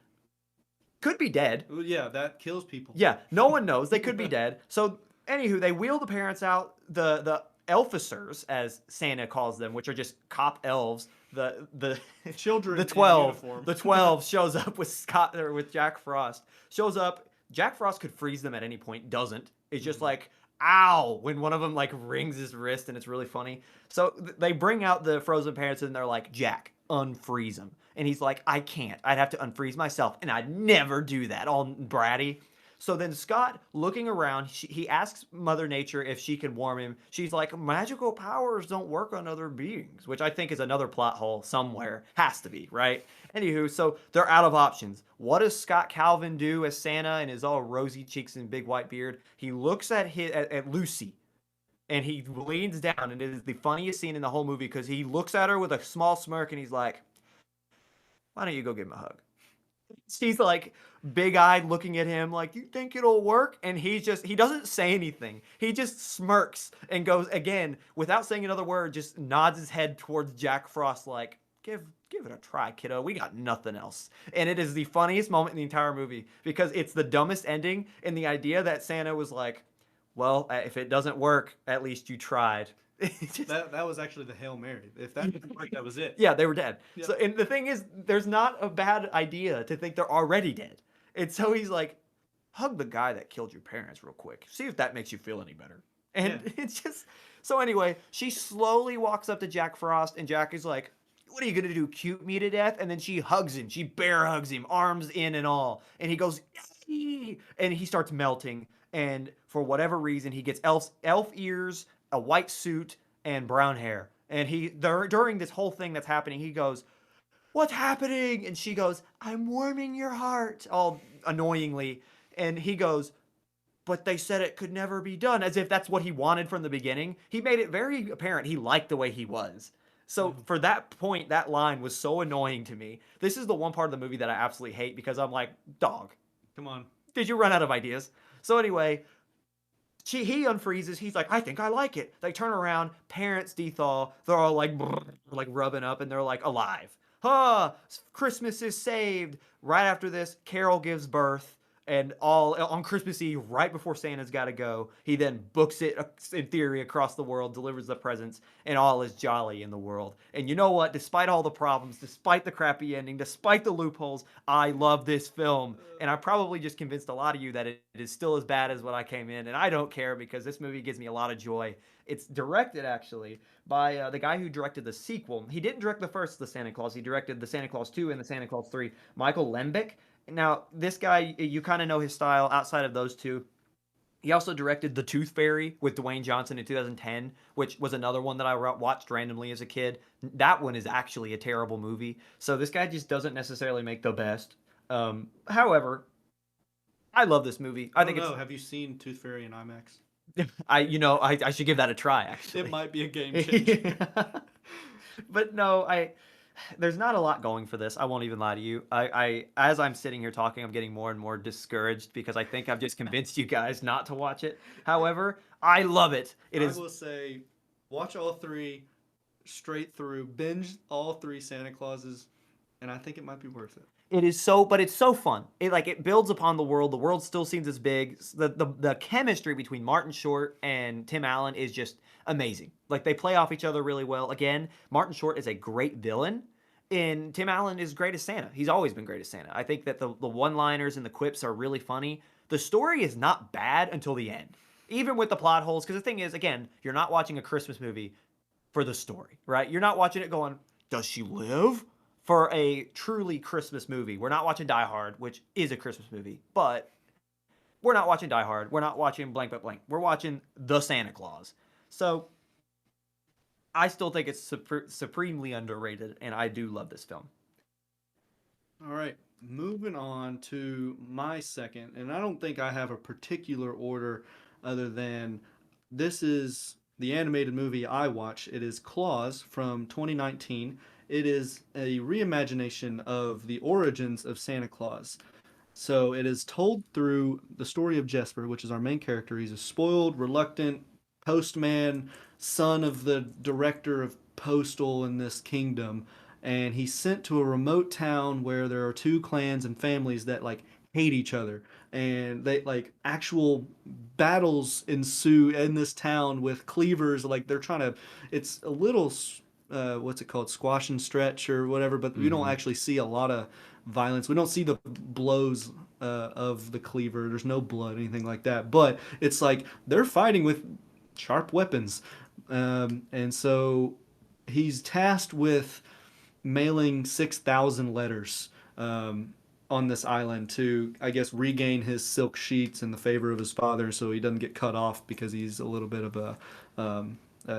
could be dead. Well, yeah, that kills people. Yeah, no one knows. They could be dead. So anywho, they wheel the parents out. The elficers, as Santa calls them, which are just cop elves. The Children the in 12 uniform. the 12 shows up with Scott, or with Jack Frost. Shows up. Jack Frost could freeze them at any point. Doesn't. It's just like, ow, when one of them like rings his wrist, and it's really funny. So they bring out the frozen parents, and they're like, "Jack, unfreeze him." And he's like, "I can't. I'd have to unfreeze myself, and I'd never do that." All bratty. So then Scott, looking around, he asks Mother Nature if she can warm him. She's like, "Magical powers don't work on other beings," which I think is another plot hole somewhere. Has to be, right? Anywho, so they're out of options. What does Scott Calvin do as Santa and his all rosy cheeks and big white beard? He looks at Lucy, and he leans down, and it is the funniest scene in the whole movie because he looks at her with a small smirk, and he's like, "Why don't you go give him a hug?" She's like big-eyed looking at him like, "You think it'll work?" And he doesn't say anything. He just smirks and goes again, without saying another word, just nods his head towards Jack Frost like, give it a try, kiddo. We got nothing else." And it is the funniest moment in the entire movie because it's the dumbest ending, and the idea that Santa was like, "Well, if it doesn't work, at least you tried." That was actually the Hail Mary. If that didn't work, that was it. Yeah, they were dead. Yep. So, and the thing is, there's not a bad idea to think they're already dead. And so he's like, "Hug the guy that killed your parents real quick. See if that makes you feel any better." And it's just, so anyway, she slowly walks up to Jack Frost, and Jack is like, "What are you gonna do, cute me to death?" And then she hugs him. She bear hugs him, arms in and all. And he goes, "Yee!" And he starts melting. And for whatever reason, he gets elf ears, a white suit, and brown hair. And during this whole thing that's happening, he goes, "What's happening?" And she goes, "I'm warming your heart," all annoyingly. And he goes, "But they said it could never be done," as if that's what he wanted from the beginning. He made it very apparent he liked the way he was. So for that point, that line was so annoying to me. This is the one part of the movie that I absolutely hate because I'm like, dog, Come on. did you run out of ideas? So anyway, he unfreezes. He's like, "I think I like it." They turn around, parents dethaw. They're all like, brrr, like rubbing up, and they're like alive. Christmas is saved. Right after this, Carol gives birth, And all on Christmas Eve, right before Santa's got to go, he then books it in theory across the world, delivers the presents, and all is jolly in the world. And you know what? Despite all the problems, despite the crappy ending, despite the loopholes, I love this film. And I probably just convinced a lot of you that it is still as bad as what I came in. And I don't care because this movie gives me a lot of joy. It's directed actually by the guy who directed the sequel. He didn't direct the first The Santa Claus. He directed the Santa Claus 2 and the Santa Claus 3. Michael Lembeck. Now, this guy, you kind of know his style outside of those two. He also directed The Tooth Fairy with Dwayne Johnson in 2010, which was another one that I watched randomly as a kid. That one is actually a terrible movie. So this guy just doesn't necessarily make the best. However, I love this movie. I I don't think know. Have you seen Tooth Fairy in IMAX? I should give that a try It actually. might be a game changer. But no, there's not a lot going for this. I won't even lie to you. As I'm sitting here talking, I'm getting more and more discouraged because I think I've just convinced you guys not to watch it. However, I love it. It I is will say, watch all three straight through, binge all three Santa Clauses, and I think it might be worth it. It is so, but it's so fun. It builds upon the world. The world still seems as big. The chemistry between Martin Short and Tim Allen is just amazing. Like they play off each other really well. Again, Martin Short is a great villain, and Tim Allen is great as Santa. He's always been great as Santa. I think that the one-liners and the quips are really funny. The story is not bad until the end, even with the plot holes. Because the thing is, again, you're not watching a Christmas movie for the story, right? You're not watching it going, does she live? For a truly Christmas movie. We're not watching Die Hard, which is a Christmas movie, but we're not watching Die Hard. We're not watching blank but blank. We're watching The Santa Claus. So I still think it's supremely underrated, and I do love this film. All right, moving on to my second, and I don't think I have a particular order other than this is the animated movie I watch. It is Claus from 2019. It is a reimagination of the origins of Santa Claus. So it is told through the story of Jesper, which is our main character. He's a spoiled, reluctant postman, son of the director of postal in this kingdom, and he's sent to a remote town where there are two clans and families that like hate each other, and they like actual battles ensue in this town with cleavers. Like they're trying to, it's a little what's it called, squash and stretch or whatever, but we don't Mm-hmm. actually see a lot of violence. We don't see the blows of the cleaver. There's no blood, anything like that. But it's like they're fighting with sharp weapons, and so he's tasked with mailing 6,000 letters on this island to, I guess, regain his silk sheets and the favor of his father, so he doesn't get cut off because he's a little bit of a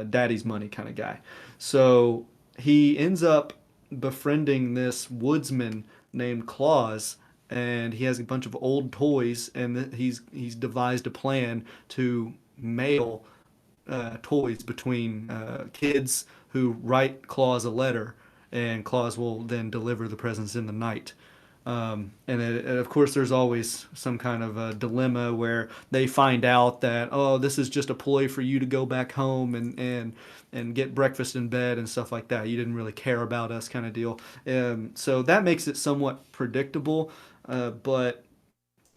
daddy's money kind of guy. So he ends up befriending this woodsman named Claus, and he has a bunch of old toys, and he's devised a plan to mail toys between kids who write Claus a letter, and Claus will then deliver the presents in the night. And of course, there's always some kind of a dilemma where they find out that, oh, this is just a ploy for you to go back home and get breakfast in bed and stuff like that. You didn't really care about us, kind of deal. So that makes it somewhat predictable. But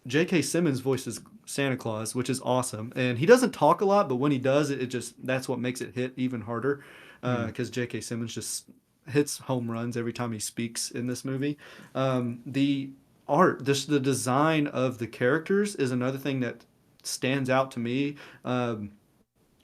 J.K. Simmons voices Santa Claus, which is awesome, and he doesn't talk a lot, but when he does, it just that's what makes it hit even harder. Mm. Because J.K. Simmons just hits home runs every time he speaks in this movie. The art, the design of the characters is another thing that stands out to me. I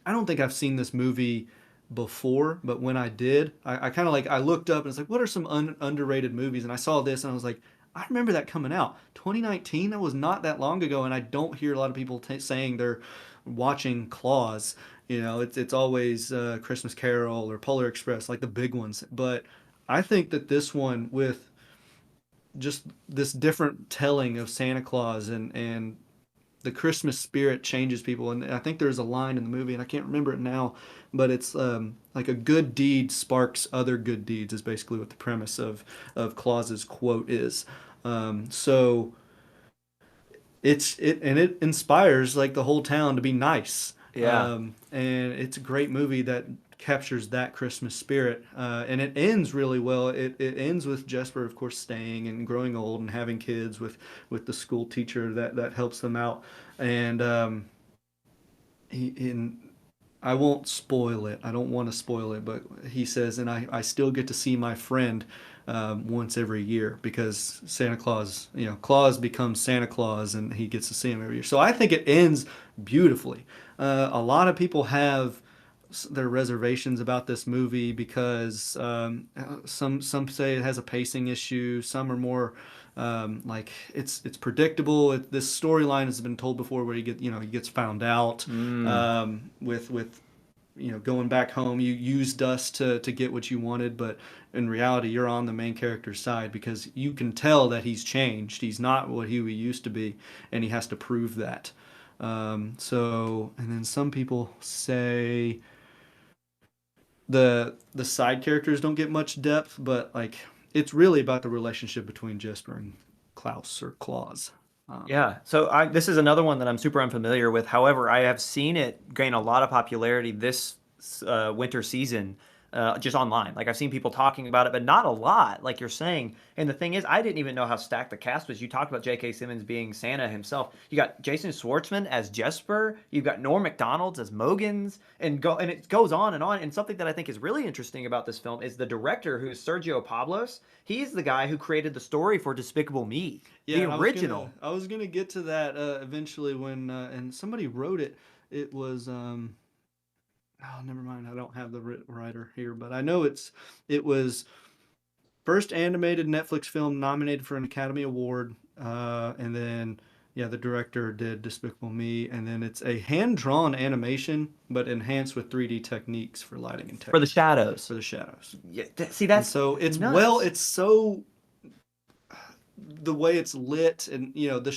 don't think I've seen this movie before, but when I did, I kind of like I looked up and it's like, what are some underrated movies? And I saw this and I was like, I remember that coming out 2019. That was not that long ago, and I don't hear a lot of people saying they're watching Claus. You know, it's always Christmas Carol or Polar Express, like the big ones. But I think that this one with just this different telling of Santa Claus and the Christmas spirit changes people. And I think there's a line in the movie, and I can't remember it now, but it's like a good deed sparks other good deeds is basically what the premise of Claus's quote is. So it inspires like the whole town to be nice. Yeah. And it's a great movie that captures that Christmas spirit, and it ends really well. It ends with Jesper, of course, staying and growing old and having kids with the school teacher that helps them out, and he in. I won't spoil it. I don't want to spoil it, but he says, and I still get to see my friend once every year because Santa Claus, Claus becomes Santa Claus and he gets to see him every year. So I think it ends beautifully. A lot of people have their reservations about this movie because some say it has a pacing issue. Some are more like it's predictable. This storyline has been told before where he gets found out Mm. with going back home. You used us to get what you wanted, but in reality, you're on the main character's side because you can tell that he's changed. He's not what he used to be, and he has to prove that. And then some people say the side characters don't get much depth, but like it's really about the relationship between Jesper and Klaus or Claus. Um, Yeah. So this is another one that I'm super unfamiliar with. However, I have seen it gain a lot of popularity this winter season, just online. Like I've seen people talking about it, but not a lot, like you're saying. And the thing is, I didn't even know how stacked the cast was. You talked about J.K. Simmons being Santa himself. You got Jason Schwartzman as Jesper. You've got Norm Macdonald as Mogans, and it goes on and on. And something that I think is really interesting about this film is the director, who's Sergio Pablos. He's the guy who created the story for Despicable Me, yeah, the and original. I was gonna get to that eventually when and somebody wrote it. It was oh, never mind. I don't have the writer here, but I know it was first animated Netflix film nominated for an Academy Award, and then yeah, the director did Despicable Me, and then it's a hand-drawn animation but enhanced with 3D techniques for lighting and For the texture shadows. for the shadows. Yeah, see, And that's so nuts. it's so the way it's lit and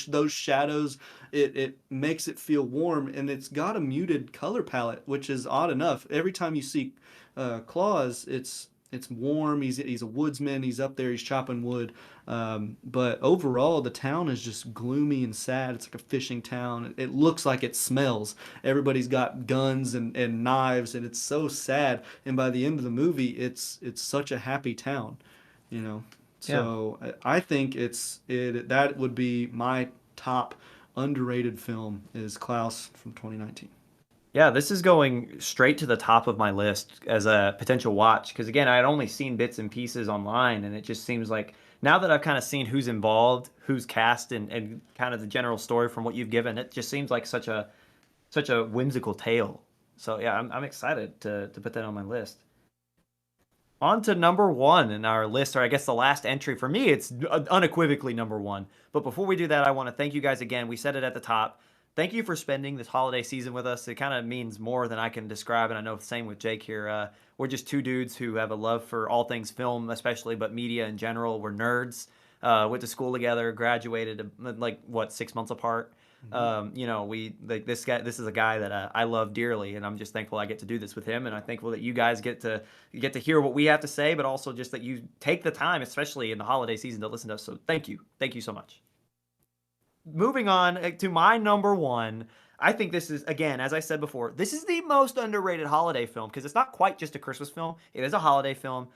those shadows it makes it feel warm and it's got a muted color palette which is odd enough every time you see Claus it's warm he's a woodsman he's up there he's chopping wood but overall the town is just gloomy and sad it's like a fishing town it looks like it smells everybody's got guns and knives and it's so sad and by the end of the movie it's such a happy town you know Yeah. so I think that would be my top underrated film is Klaus from 2019. Yeah, this is going straight to the top of my list as a potential watch because again, I had only seen bits and pieces online and it just seems like now that I've kind of seen who's involved, who's cast and kind of the general story from what you've given, it just seems like such a whimsical tale. So yeah, I'm excited to put that on my list. On to number one in our list, or I guess the last entry for me, it's unequivocally number one. But before we do that, I want to thank you guys again. We said it at the top. Thank you for spending this holiday season with us. It kind of means more than I can describe, and I know the same with Jake here. We're just two dudes who have a love for all things film, especially, but media in general. We're nerds. Went to school together, graduated like what 6 months apart. Hmm. We like this guy. This is a guy that I love dearly, and I'm just thankful I get to do this with him, and I'm thankful that you guys get to hear what we have to say, but also just that you take the time, especially in the holiday season, to listen to us. So thank you so much. Moving on to my number one. I think this is, again, as I said before, this is the most underrated holiday film because it's not quite just a Christmas film. It is a holiday film.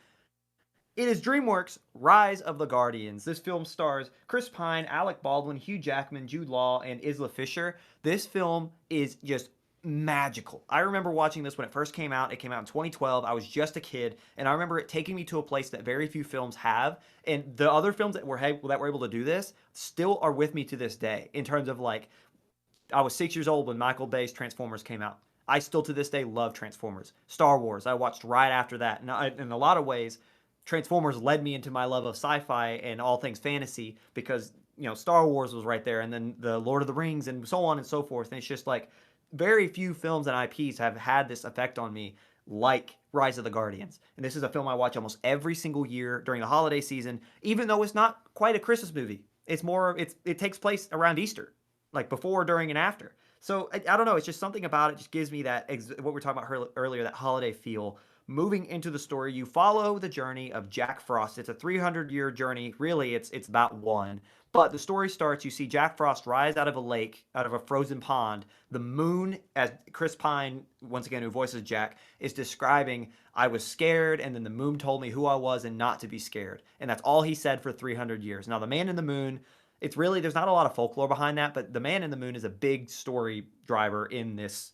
It is DreamWorks' Rise of the Guardians. This film stars Chris Pine, Alec Baldwin, Hugh Jackman, Jude Law, and Isla Fisher. This film is just magical. I remember watching this when it first came out. It came out in 2012. I was just a kid, and I remember it taking me to a place that very few films have. And the other films that were able to do this still are with me to this day in terms of like I was 6 years old when Michael Bay's Transformers came out. I still to this day love Transformers. Star Wars, I watched right after that. And in a lot of ways, Transformers led me into my love of sci-fi and all things fantasy because Star Wars was right there, and then the Lord of the Rings and so on and so forth. And it's just like very few films and IPs have had this effect on me like Rise of the Guardians. And this is a film I watch almost every single year during the holiday season, even though it's not quite a Christmas movie. It takes place around Easter, like before, during, and after. So I don't know. It's just something about it just gives me that what we were talking about earlier, that holiday feel. Moving into the story, you follow the journey of Jack Frost. It's a 300-year journey. Really, it's about one, But the story starts, you see Jack Frost rise out of a lake, out of a frozen pond. The moon, as Chris Pine, once again, who voices Jack, is describing, I was scared, and then the moon told me who I was and not to be scared. And that's all he said for 300 years. Now, the man in the moon, it's really, there's not a lot of folklore behind that, but the man in the moon is a big story driver in this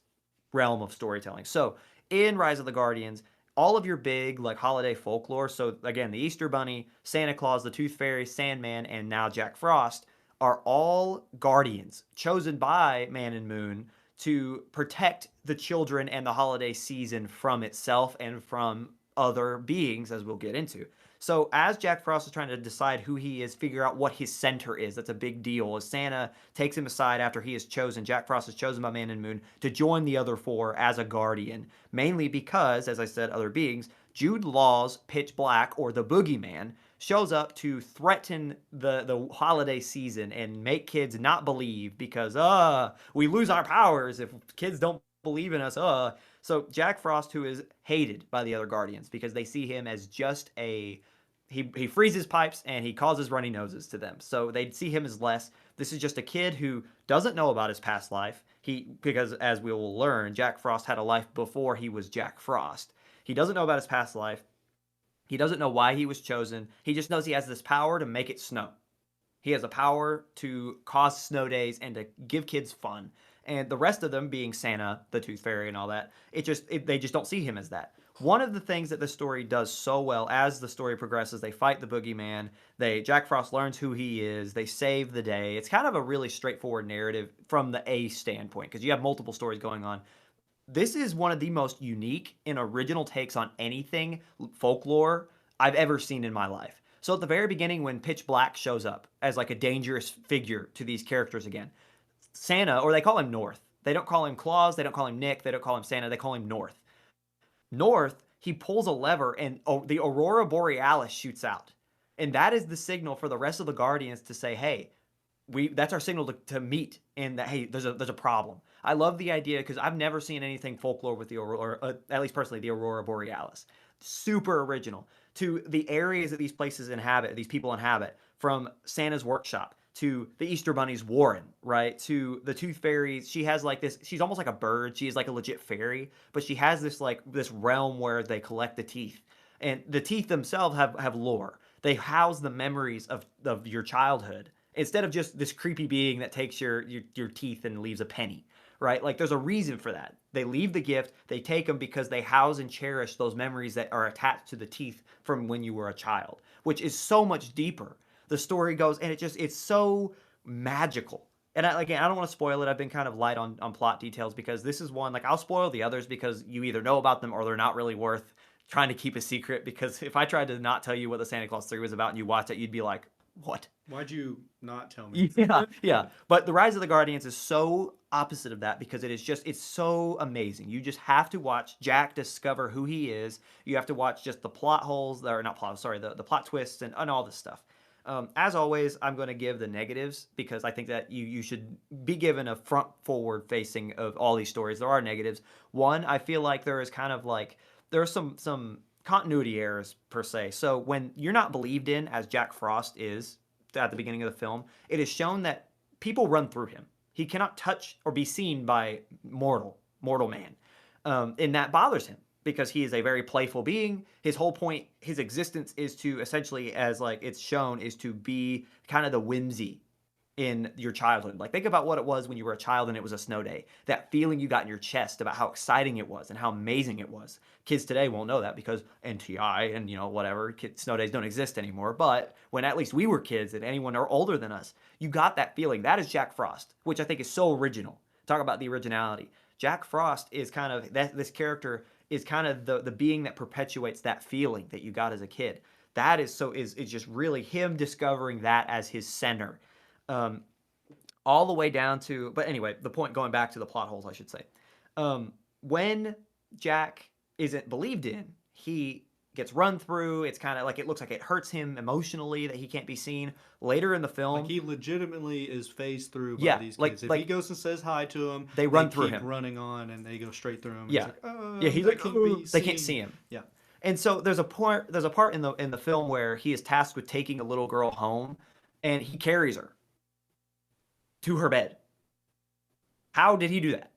realm of storytelling. So, in Rise of the Guardians, all of your big like holiday folklore. So again, the Easter Bunny, Santa Claus, the Tooth Fairy, Sandman, and now Jack Frost are all guardians chosen by Man and Moon to protect the children and the holiday season from itself and from other beings, as we'll get into. So as Jack Frost is trying to decide who he is, figure out what his center is, that's a big deal. As Santa takes him aside after he is chosen, Jack Frost is chosen by Man and Moon to join the other four as a guardian, mainly because, as I said, other beings, Jude Law's Pitch Black, or the Boogeyman, shows up to threaten the holiday season and make kids not believe because, we lose our powers if kids don't believe in us, So Jack Frost, who is hated by the other Guardians because they see him as just he freezes pipes and he causes runny noses to them. So they see him as less. This is just a kid who doesn't know about his past life. Because as we will learn, Jack Frost had a life before he was Jack Frost. He doesn't know about his past life. He doesn't know why he was chosen. He just knows he has this power to make it snow. He has a power to cause snow days and to give kids fun. And the rest of them, being Santa, the Tooth Fairy, and all that, they just don't see him as that. One of the things that the story does so well as the story progresses, they fight the boogeyman. Jack Frost learns who he is. They save the day. It's kind of a really straightforward narrative from the A standpoint because you have multiple stories going on. This is one of the most unique and original takes on anything folklore I've ever seen in my life. So at the very beginning, when Pitch Black shows up as like a dangerous figure to these characters again, Santa, or they call him North. They don't call him Claus. They don't call him Nick. They don't call him Santa. They call him North. North, he pulls a lever and the Aurora Borealis shoots out. And that is the signal for the rest of the Guardians to say, hey, that's our signal to meet and that, hey, there's a problem. I love the idea because I've never seen anything folklore with the Aurora, at least personally, the Aurora Borealis. Super original. To the areas that these places inhabit, these people inhabit, from Santa's workshop to the Easter Bunny's warren, right? To the Tooth Fairy, she has like this, she's almost like a bird. She is like a legit fairy, but she has this realm where they collect the teeth. And the teeth themselves have lore. They house the memories of your childhood instead of just this creepy being that takes your teeth and leaves a penny, right? Like there's a reason for that. They leave the gift, they take them because they house and cherish those memories that are attached to the teeth from when you were a child, which is so much deeper. The story goes, and it's so magical. And again, I don't want to spoil it. I've been kind of light on plot details because this is one, like I'll spoil the others because you either know about them or they're not really worth trying to keep a secret. Because if I tried to not tell you what the Santa Claus 3 was about and you watch it, you'd be like, what? Why'd you not tell me? Yeah. But the Rise of the Guardians is so opposite of that because it's so amazing. You just have to watch Jack discover who he is. You have to watch just the plot holes, or not plot, sorry, the plot twists and all this stuff. As always, I'm going to give the negatives because I think that you should be given a front forward facing of all these stories. There are negatives. One, I feel like there is kind of like there are some continuity errors per se. So when you're not believed in as Jack Frost is at the beginning of the film, it is shown that people run through him. He cannot touch or be seen by mortal man, and that bothers him. Because he is a very playful being. His whole point, his existence is to essentially, as like it's shown, is to be kind of the whimsy in your childhood. Like think about what it was when you were a child and it was a snow day. That feeling you got in your chest about how exciting it was and how amazing it was. Kids today won't know that because NTI and whatever, snow days don't exist anymore. But when at least we were kids and anyone are older than us, you got that feeling. That is Jack Frost, which I think is so original. Talk about the originality. Jack Frost is kind of this character is kind of the being that perpetuates that feeling that you got as a kid. That is just really him discovering that as his center. All the way down to, but anyway, the point, going back to the plot holes, I should say. When Jack isn't believed in, he gets run through. It's kind of like, it looks like it hurts him emotionally that he can't be seen. Later in the film, Like he legitimately is phased through by these kids. If he goes and says hi to them, they run through him, running on, and they go straight through him. Yeah, he's like, they can't see him. Yeah, and so there's a part in the film where he is tasked with taking a little girl home, and he carries her to her bed. How did he do that?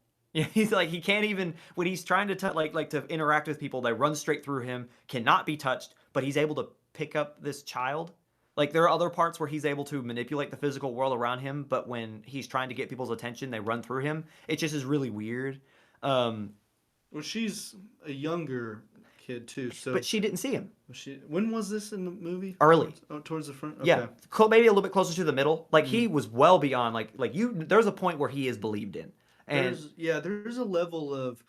He's like he can't even when he's trying to like to interact with people. They run straight through him, cannot be touched, but he's able to pick up this child. Like there are other parts where he's able to manipulate the physical world around him, but when he's trying to get people's attention, they run through him. It just is really weird. Um, Well, she's a younger kid too, so but she didn't see him when was this in the movie? early. Towards the front. Yeah, Okay. maybe a little bit closer to the middle. Like Mm. he was well beyond like you. There's a point where he is believed in, and There's a level of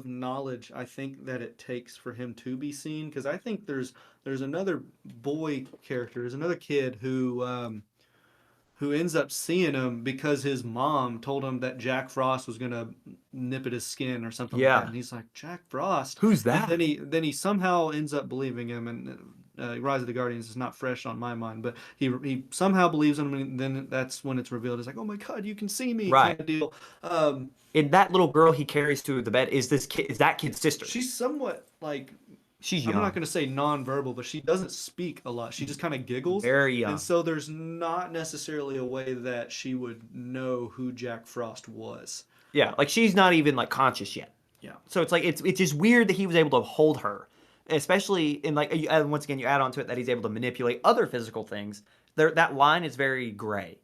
knowledge I think that it takes for him to be seen because I think there's another boy character, there's another kid who ends up seeing him because his mom told him that Jack Frost was gonna nip at his skin or something like that, yeah, and he's like Jack Frost, who's and that? then he somehow ends up believing him, and Rise of the Guardians is not fresh on my mind, but he somehow believes him, and then that's when it's revealed. It's like, oh my God, you can see me, Right. kind of deal. Um, And that little girl he carries to the bed is this kid. Is that kid's sister? she's somewhat like She's I'm not young, going to say nonverbal, but she doesn't speak a lot. She just kind of giggles. very And young. so there's not necessarily a way that she would know who Jack Frost was. Yeah, like she's not even like conscious yet. Yeah. So it's like it's just weird that he was able to hold her, especially in like once again you add on to it that he's able to manipulate other physical things. There that line is very gray.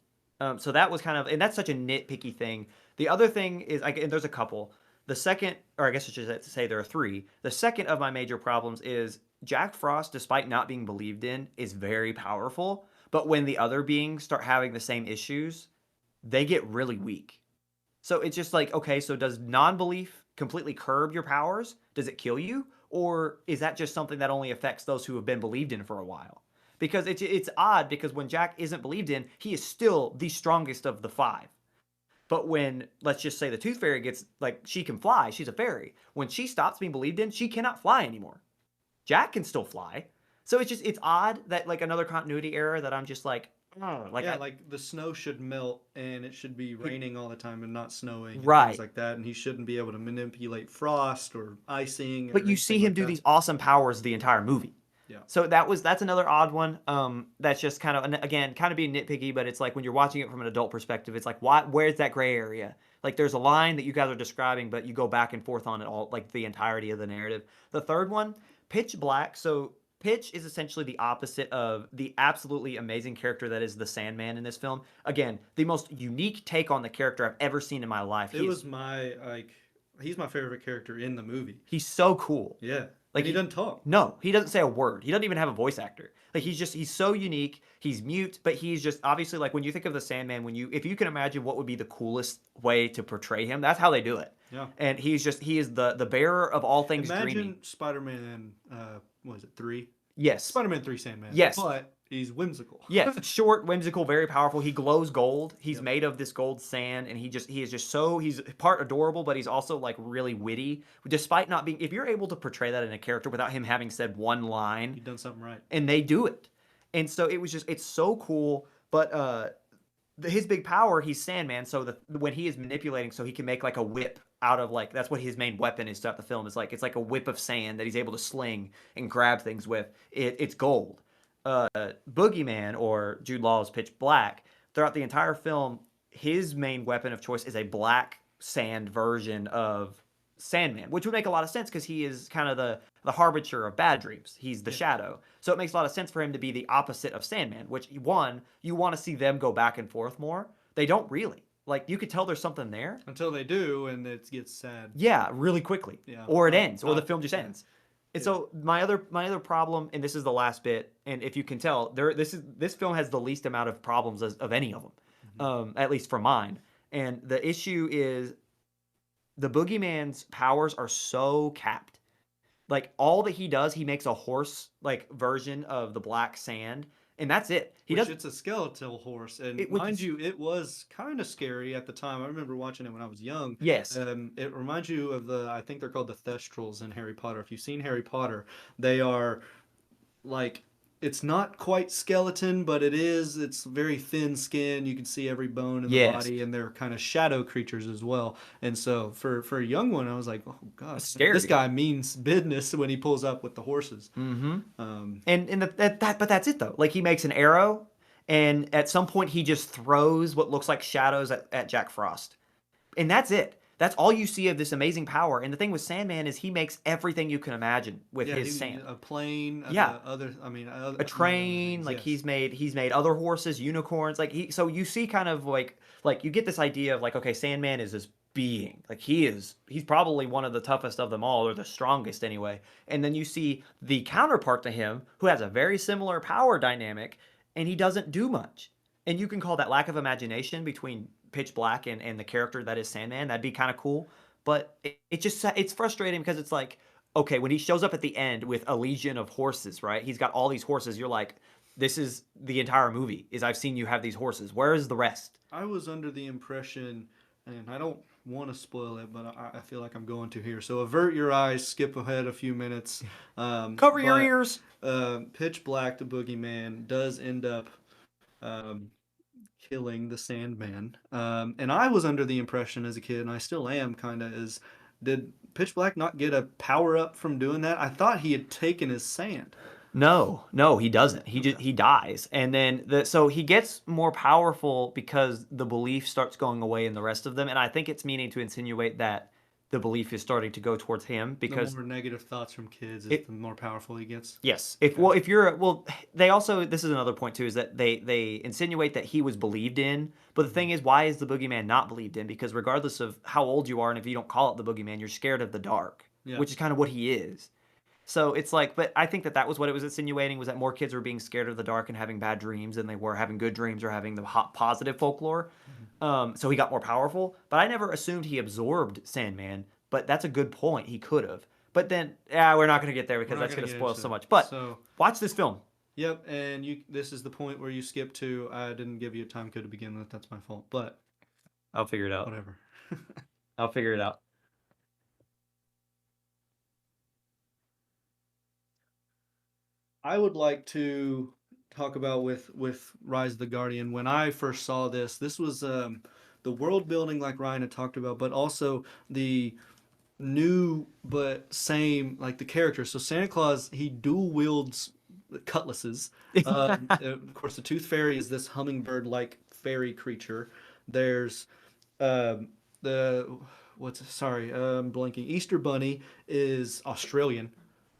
So that was kind of and that's such a nitpicky thing. The other thing is and there's a couple. The second, or I guess I should say there are three. The second of my major problems is Jack Frost, despite not being believed in, is very powerful. But when the other beings start having the same issues, they get really weak. So it's just like, okay, so does non-belief completely curb your powers? Does it kill you? Or is that just something that only affects those who have been believed in for a while? Because it's odd because when Jack isn't believed in, he is still the strongest of the five. But when, let's just say the Tooth Fairy gets, like, she can fly, she's a fairy. When she stops being believed in, she cannot fly anymore. Jack can still fly. So it's odd that, like, another continuity error that I'm just like, oh, like, Yeah, like the snow should melt and it should be raining all the time and not snowing and things right. like that. And he shouldn't be able to manipulate frost or icing or But you see anything him like do that. these awesome powers the entire movie. Yeah. So that's another odd one. That's just kind of again kind of being nitpicky, but it's like when you're watching it from an adult perspective, it's like where's that gray area? Like there's a line that you guys are describing, but you go back and forth on it all like the entirety of the narrative. The third one, Pitch Black. So Pitch is essentially the opposite of the absolutely amazing character that is the Sandman in this film. Again, the most unique take on the character I've ever seen in my life. It was my, like, he's my favorite character in the movie. He's so cool. Yeah. Like And he doesn't talk. No, he doesn't say a word. He doesn't even have a voice actor. Like he's so unique. He's mute, but he's just obviously like when you think of the Sandman, if you can imagine what would be the coolest way to portray him, that's how they do it. Yeah. And he is the bearer of all things Imagine dreamy. Spider-Man, what is it, 3? Yes. Spider-Man 3 Sandman. Yes. But he's whimsical. Yes, short, whimsical, very powerful. He glows gold. He's Yep. made of this gold sand, and he is just so he's part adorable, but he's also like really witty. Despite not being, if you're able to portray that in a character without him having said one line, You've done something right. and they do it. And so it's so cool. But his big power, he's Sandman. So when he is manipulating, so he can make like a whip out of like that's what his main weapon is throughout the film. Is like it's like a whip of sand that he's able to sling and grab things with. It's gold. Boogeyman or Jude Law's Pitch Black throughout the entire film, his main weapon of choice is a black sand version of Sandman, which would make a lot of sense because he is kind of the harbinger of bad dreams. He's the shadow. So it makes a lot of sense for him to be the opposite of Sandman, which one, you want to see them go back and forth more. They don't really. Like you could tell there's something there. Until they do, and it gets sad. Yeah, really quickly. Yeah. Or it ends, or the film just yeah. ends. And so my other problem, and this is the last bit, and if you can tell, this film has the least amount of problems of any of them, at least for mine. And the issue is the Boogeyman's powers are so capped. Like all that he does, he makes a horse like version of the black sand, and that's it. It's a skeletal horse, and It- mind you, it was kind of scary at the time. I remember watching it when I was young. Yes. It reminds you of I think they're called the Thestrals in Harry Potter. If you've seen Harry Potter, they are like, it's not quite skeleton, but it is. It's very thin skin. You can see every bone in the Yes. body, and they're kind of shadow creatures as well. And so for a young one, I was like, oh god, scary. this guy means business when he pulls up with the horses. Mm-hmm. Um, But that's it though. Like he makes an arrow, And at some point, he just throws what looks like shadows at Jack Frost. And that's it. That's all you see of this amazing power. And the thing with Sandman is he makes everything you can imagine with Yeah, his he sand. a plane, Yeah, other. I mean, a among other train, things. like Yes. he's made other horses, unicorns, like he so you see kind of like you get this idea of like, okay, Sandman is this being. Like he's probably one of the toughest of them all, or the strongest anyway. And then you see the counterpart to him who has a very similar power dynamic and he doesn't do much. And you can call that lack of imagination between Pitch Black and the character that is Sandman. That'd be kind of cool. But it just it's frustrating because it's like, okay, when he shows up at the end with a legion of horses, right? He's got all these horses. You're like, this is the entire movie. Is I've seen you have these horses. Where is the rest? I was under the impression, and I don't want to spoil it, but I feel like I'm going to here. So avert your eyes, skip ahead a few minutes. Cover your But ears. Pitch Black, the boogeyman, does end up um, killing the Sandman. And I was under the impression as a kid, and I still am kind of, is did Pitch Black not get a power up from doing that? I thought he had taken his sand. No, no, he doesn't. He Okay. just he dies, and then so he gets more powerful because the belief starts going away in the rest of them, and I think it's meaning to insinuate that the belief is starting to go towards him The because more negative thoughts from kids is it the more powerful he gets. yes. If Okay. well, if you're well, they also this is another point too is that they insinuate that he was believed in, but the Mhm. thing is, why is the boogeyman not believed in? Because regardless of how old you are, and if you don't call it the boogeyman, you're scared of the dark, Yeah. which is kind of what he is. So it's like, but I think that that was what it was insinuating was that more kids were being scared of the dark and having bad dreams than they were having good dreams or having the positive folklore. Mhm. So he got more powerful, but I never assumed he absorbed Sandman. But that's a good point. He could have. But then, yeah, we're not going to get there We're because not that's gonna going to get spoil into so it. much. But So, watch this film. yep, and you this is the point where you skip to I didn't give you a time code to begin with. That's my fault. But I'll figure it out. whatever. I'll figure it out. I would like to talk about with Rise of the Guardian. When I first saw this, this was the world building like Ryan had talked about, but also the new but same like the character. So Santa Claus he dual wields cutlasses. Of course, the Tooth Fairy is this hummingbird like fairy creature. There's the what's sorry, I'm blanking. Easter Bunny is Australian.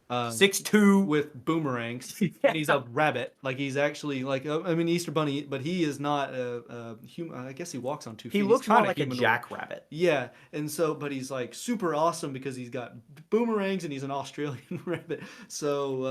Um, 6'2". with boomerangs, and he's a rabbit. Like he's actually like I mean Easter Bunny, but he is not a human. I guess he walks on two He feet. He's looks more kind of like a humanoid. jackrabbit. Yeah, and so but he's like super awesome because he's got boomerangs and he's an Australian rabbit. So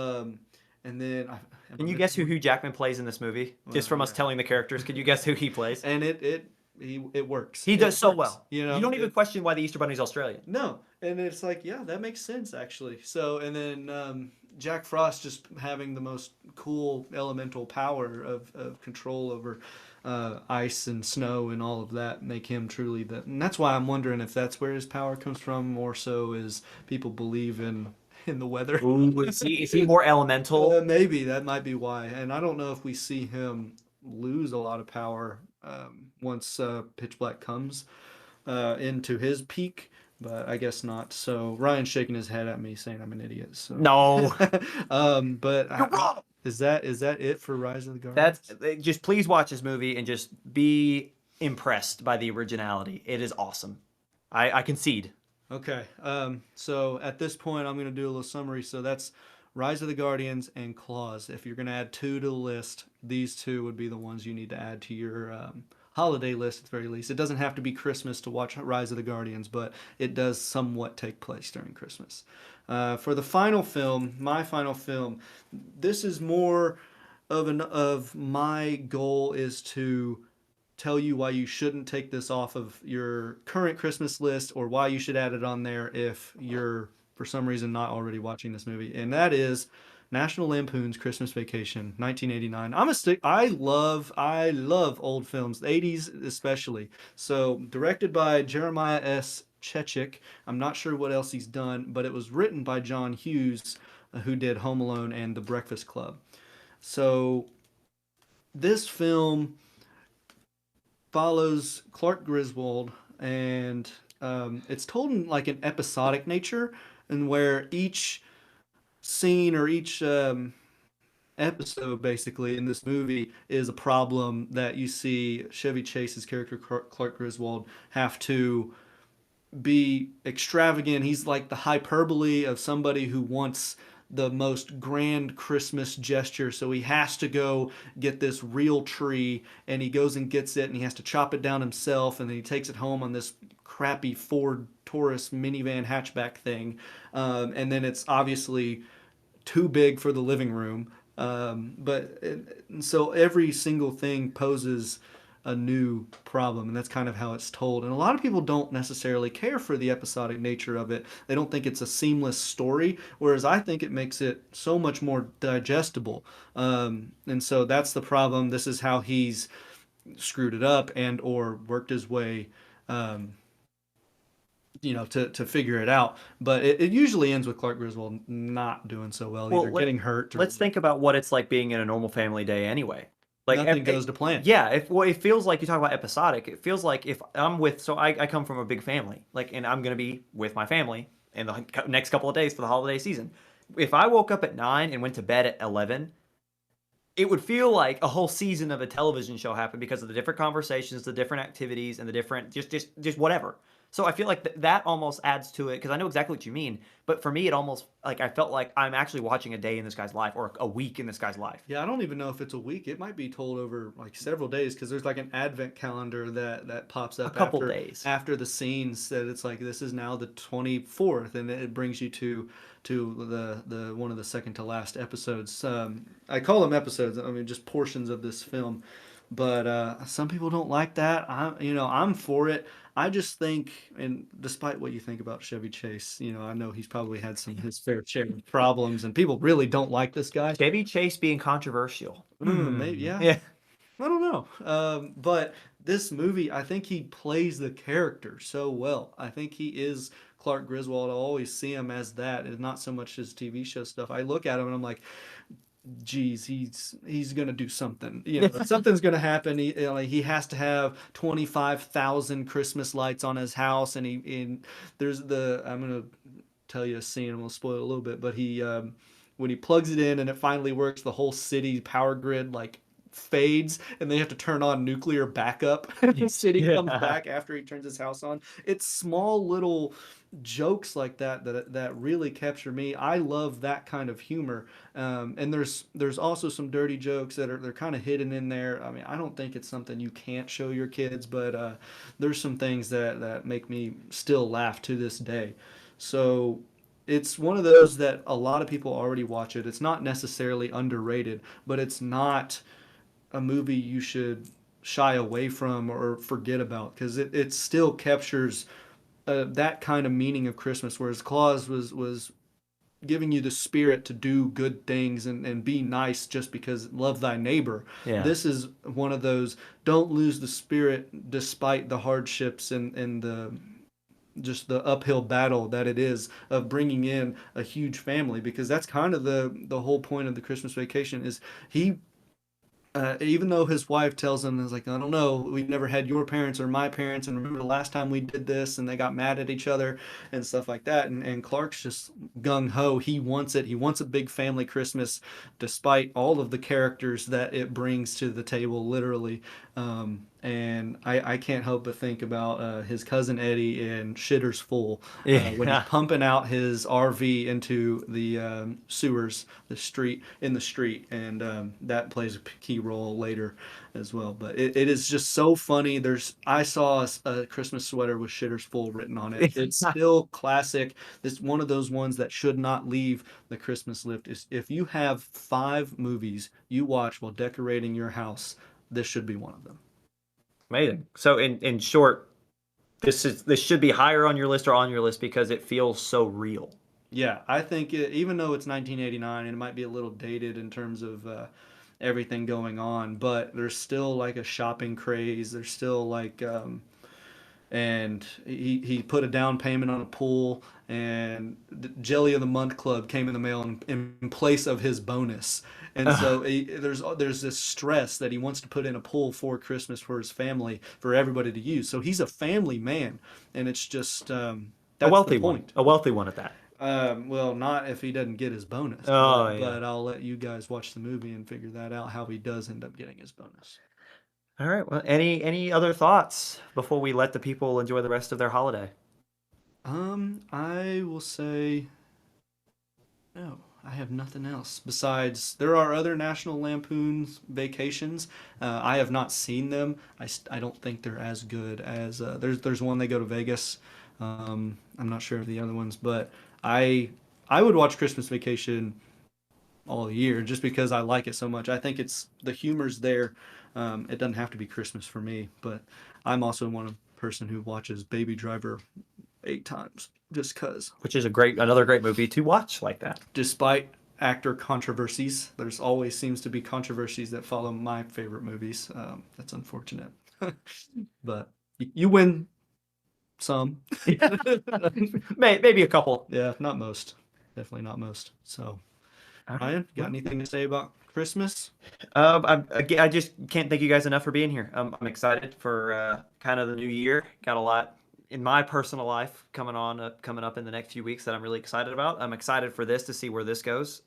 and then am I Can you guess missing who one? Hugh Jackman plays in this movie? Just from us Yeah, telling the characters, could you guess who he plays? and it works. He It does so works. well. You You know, don't even question why the Easter Bunny's Australian. no, and it's like, yeah, that makes sense actually. So, and then Jack Frost just having the most cool elemental power of control over ice and snow and all of that make him truly that. And that's why I'm wondering if that's where his power comes from. More so is people believe in the weather. Ooh, is he more elemental? Maybe that might be why. And I don't know if we see him lose a lot of power once Pitch Black comes into his peak, but I guess not. So Ryan's shaking his head at me saying I'm an idiot. So, No, but you're wrong. is that it for Rise of the That's Guardians? just please watch this movie and just be impressed by the originality. It is awesome. I concede. Okay. So at this point, I'm going to do a little summary. So that's Rise of the Guardians and Claws. If you're going to add two to the list, these two would be the ones you need to add to your holiday list at the very least. It doesn't have to be Christmas to watch Rise of the Guardians, but it does somewhat take place during Christmas. For the final film, my final film, this is more of my goal is to tell you why you shouldn't take this off of your current Christmas list or why you should add it on there if you're for some reason not already watching this movie. And that is National Lampoon's Christmas Vacation, 1989. I love old films, the 80s especially. So, directed by Jeremiah S. Chechik. I'm not sure what else he's done, but it was written by John Hughes, who did Home Alone and The Breakfast Club. So, this film follows Clark Griswold, and it's told in like an episodic nature, and where each scene or each episode basically in this movie is a problem that you see Chevy Chase's character Clark Griswold have to be extravagant. He's like the hyperbole of somebody who wants the most grand Christmas gesture. So he has to go get this real tree and he goes and gets it and he has to chop it down himself and then he takes it home on this crappy Ford Taurus minivan hatchback thing. And then it's obviously too big for the living room. So every single thing poses a new problem, and that's kind of how it's told. And a lot of people don't necessarily care for the episodic nature of it. They don't think it's a seamless story, whereas I think it makes it so much more digestible. And so that's the problem. This is how he's screwed it up and or worked his way um, to figure it out. But it usually ends with Clark Griswold not doing so well, Well, either getting hurt or let's think about what it's like being in a normal family day anyway. Like nothing goes to plan. yeah, if well, it feels like you talk about episodic. It feels like if I'm with, so I come from a big family, like, and I'm gonna be with my family in the next couple of days for the holiday season. If I woke up at 9 and went to bed at 11, it would feel like a whole season of a television show happened because of the different conversations, the different activities, and the different just whatever. So I feel like that almost adds to it because I know exactly what you mean. But for me, it almost like I felt like I'm actually watching a day in this guy's life or a week in this guy's life. Yeah, I don't even know if it's a week. It might be told over like several days because there's like an advent calendar that pops A up couple days. after the scenes that it's like this is now the 24th and it brings you to the one of the second to last episodes. I call them episodes. I mean just portions of this film, but some people don't like that. I'm for it. I just think, and despite what you think about Chevy Chase, I know he's probably had his fair share of problems, and people really don't like this guy. Chevy Chase being controversial. Maybe, yeah. Yeah. I don't know. But this movie, I think he plays the character so well. I think he is Clark Griswold. I always see him as that, and not so much his TV show stuff. I look at him and I'm like, geez, he's gonna do something. Something's gonna happen. He has to have 25,000 Christmas lights on his house, and there's I'm gonna tell you a scene. I'm gonna spoil it a little bit, but he when he plugs it in and it finally works, the whole city power grid like fades and they have to turn on nuclear backup and the city comes back after he turns his house on. It's small little jokes like that really capture me. I love that kind of humor. And there's also some dirty jokes they're kind of hidden in there. I mean, I don't think it's something you can't show your kids, but there's some things that make me still laugh to this day. So it's one of those that a lot of people already watch it. It's not necessarily underrated, but it's not a movie you should shy away from or forget about because it still captures that kind of meaning of Christmas, whereas Claus was giving you the spirit to do good things and be nice just because love thy neighbor. Yeah. This is one of those don't lose the spirit despite the hardships and the just the uphill battle that it is of bringing in a huge family because that's kind of the whole point of the Christmas Vacation is he even though his wife tells him, "Is like I don't know, we never had your parents or my parents, and remember the last time we did this, and they got mad at each other and stuff like that." And Clark's just gung ho. He wants it. He wants a big family Christmas, despite all of the characters that it brings to the table, literally. And I can't help but think about his cousin Eddie in Shitter's Full when he's pumping out his RV into the sewers, in the street, and that plays a key role later as well. But it is just so funny. I saw a Christmas sweater with Shitter's Full written on it. It's still classic. It's one of those ones that should not leave the Christmas list. If you have 5 movies you watch while decorating your house, this should be one of them. Amazing. So in short, this should be higher on your list or on your list because it feels so real. Yeah, I think even though it's 1989 and it might be a little dated in terms of everything going on, but there's still like a shopping craze. There's still like and he put a down payment on a pool and the Jelly of the Month Club came in the mail in place of his bonus. And so there's this stress that he wants to put in a pool for Christmas for his family, for everybody to use. So he's a family man, and it's just that's A wealthy the point. one. A wealthy one at that. Well, not if he doesn't get his bonus, Oh, but yeah. I'll let you guys watch the movie and figure that out how he does end up getting his bonus. All right. Well, any other thoughts before we let the people enjoy the rest of their holiday? I will say no. I have nothing else besides there are other National Lampoon's vacations. I have not seen them. I don't think they're as good as there's one they go to Vegas. I'm not sure of the other ones, but I I would watch Christmas Vacation all year just because I like it so much. I think it's the humor's there. It doesn't have to be Christmas for me, but I'm also one person who watches Baby Driver 8 times just cause. Which is another great movie to watch like that. Despite actor controversies, there's always seems to be controversies that follow my favorite movies. That's unfortunate, but you win some. Maybe a couple. Yeah, not most. Definitely not most. So, All right. Ryan, got anything to say about Christmas? I just can't thank you guys enough for being here. I'm excited for kind of the new year. Got a lot in my personal life coming up in the next few weeks that I'm really excited about. I'm excited for this to see where this goes.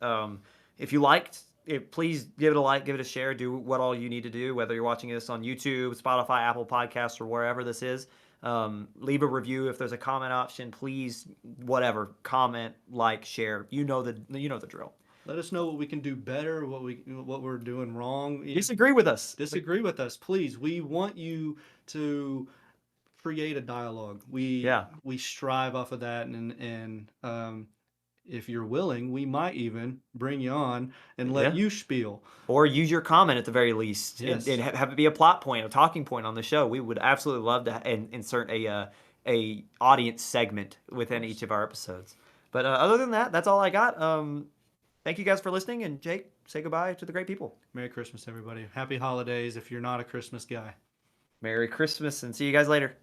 If you liked it, please give it a like, give it a share, do what all you need to do, whether you're watching this on YouTube, Spotify, Apple Podcasts, or wherever this is. Leave a review if there's a comment option. Please, whatever, comment, like, share. You know the drill. Let us know what we can do better, what we're doing wrong. Disagree with us. Disagree with us, please. We want you to create a dialogue. Yeah. We strive off of that, and if you're willing, we might even bring you on and let Yeah. you spiel. Or use your comment at the very least, Yes. and have it be a plot point, a talking point on the show. We would absolutely love to insert a audience segment within each of our episodes. But other than that, that's all I got. Thank you guys for listening, and Jake, say goodbye to the great people. Merry Christmas, everybody. Happy holidays if you're not a Christmas guy. Merry Christmas, and see you guys later.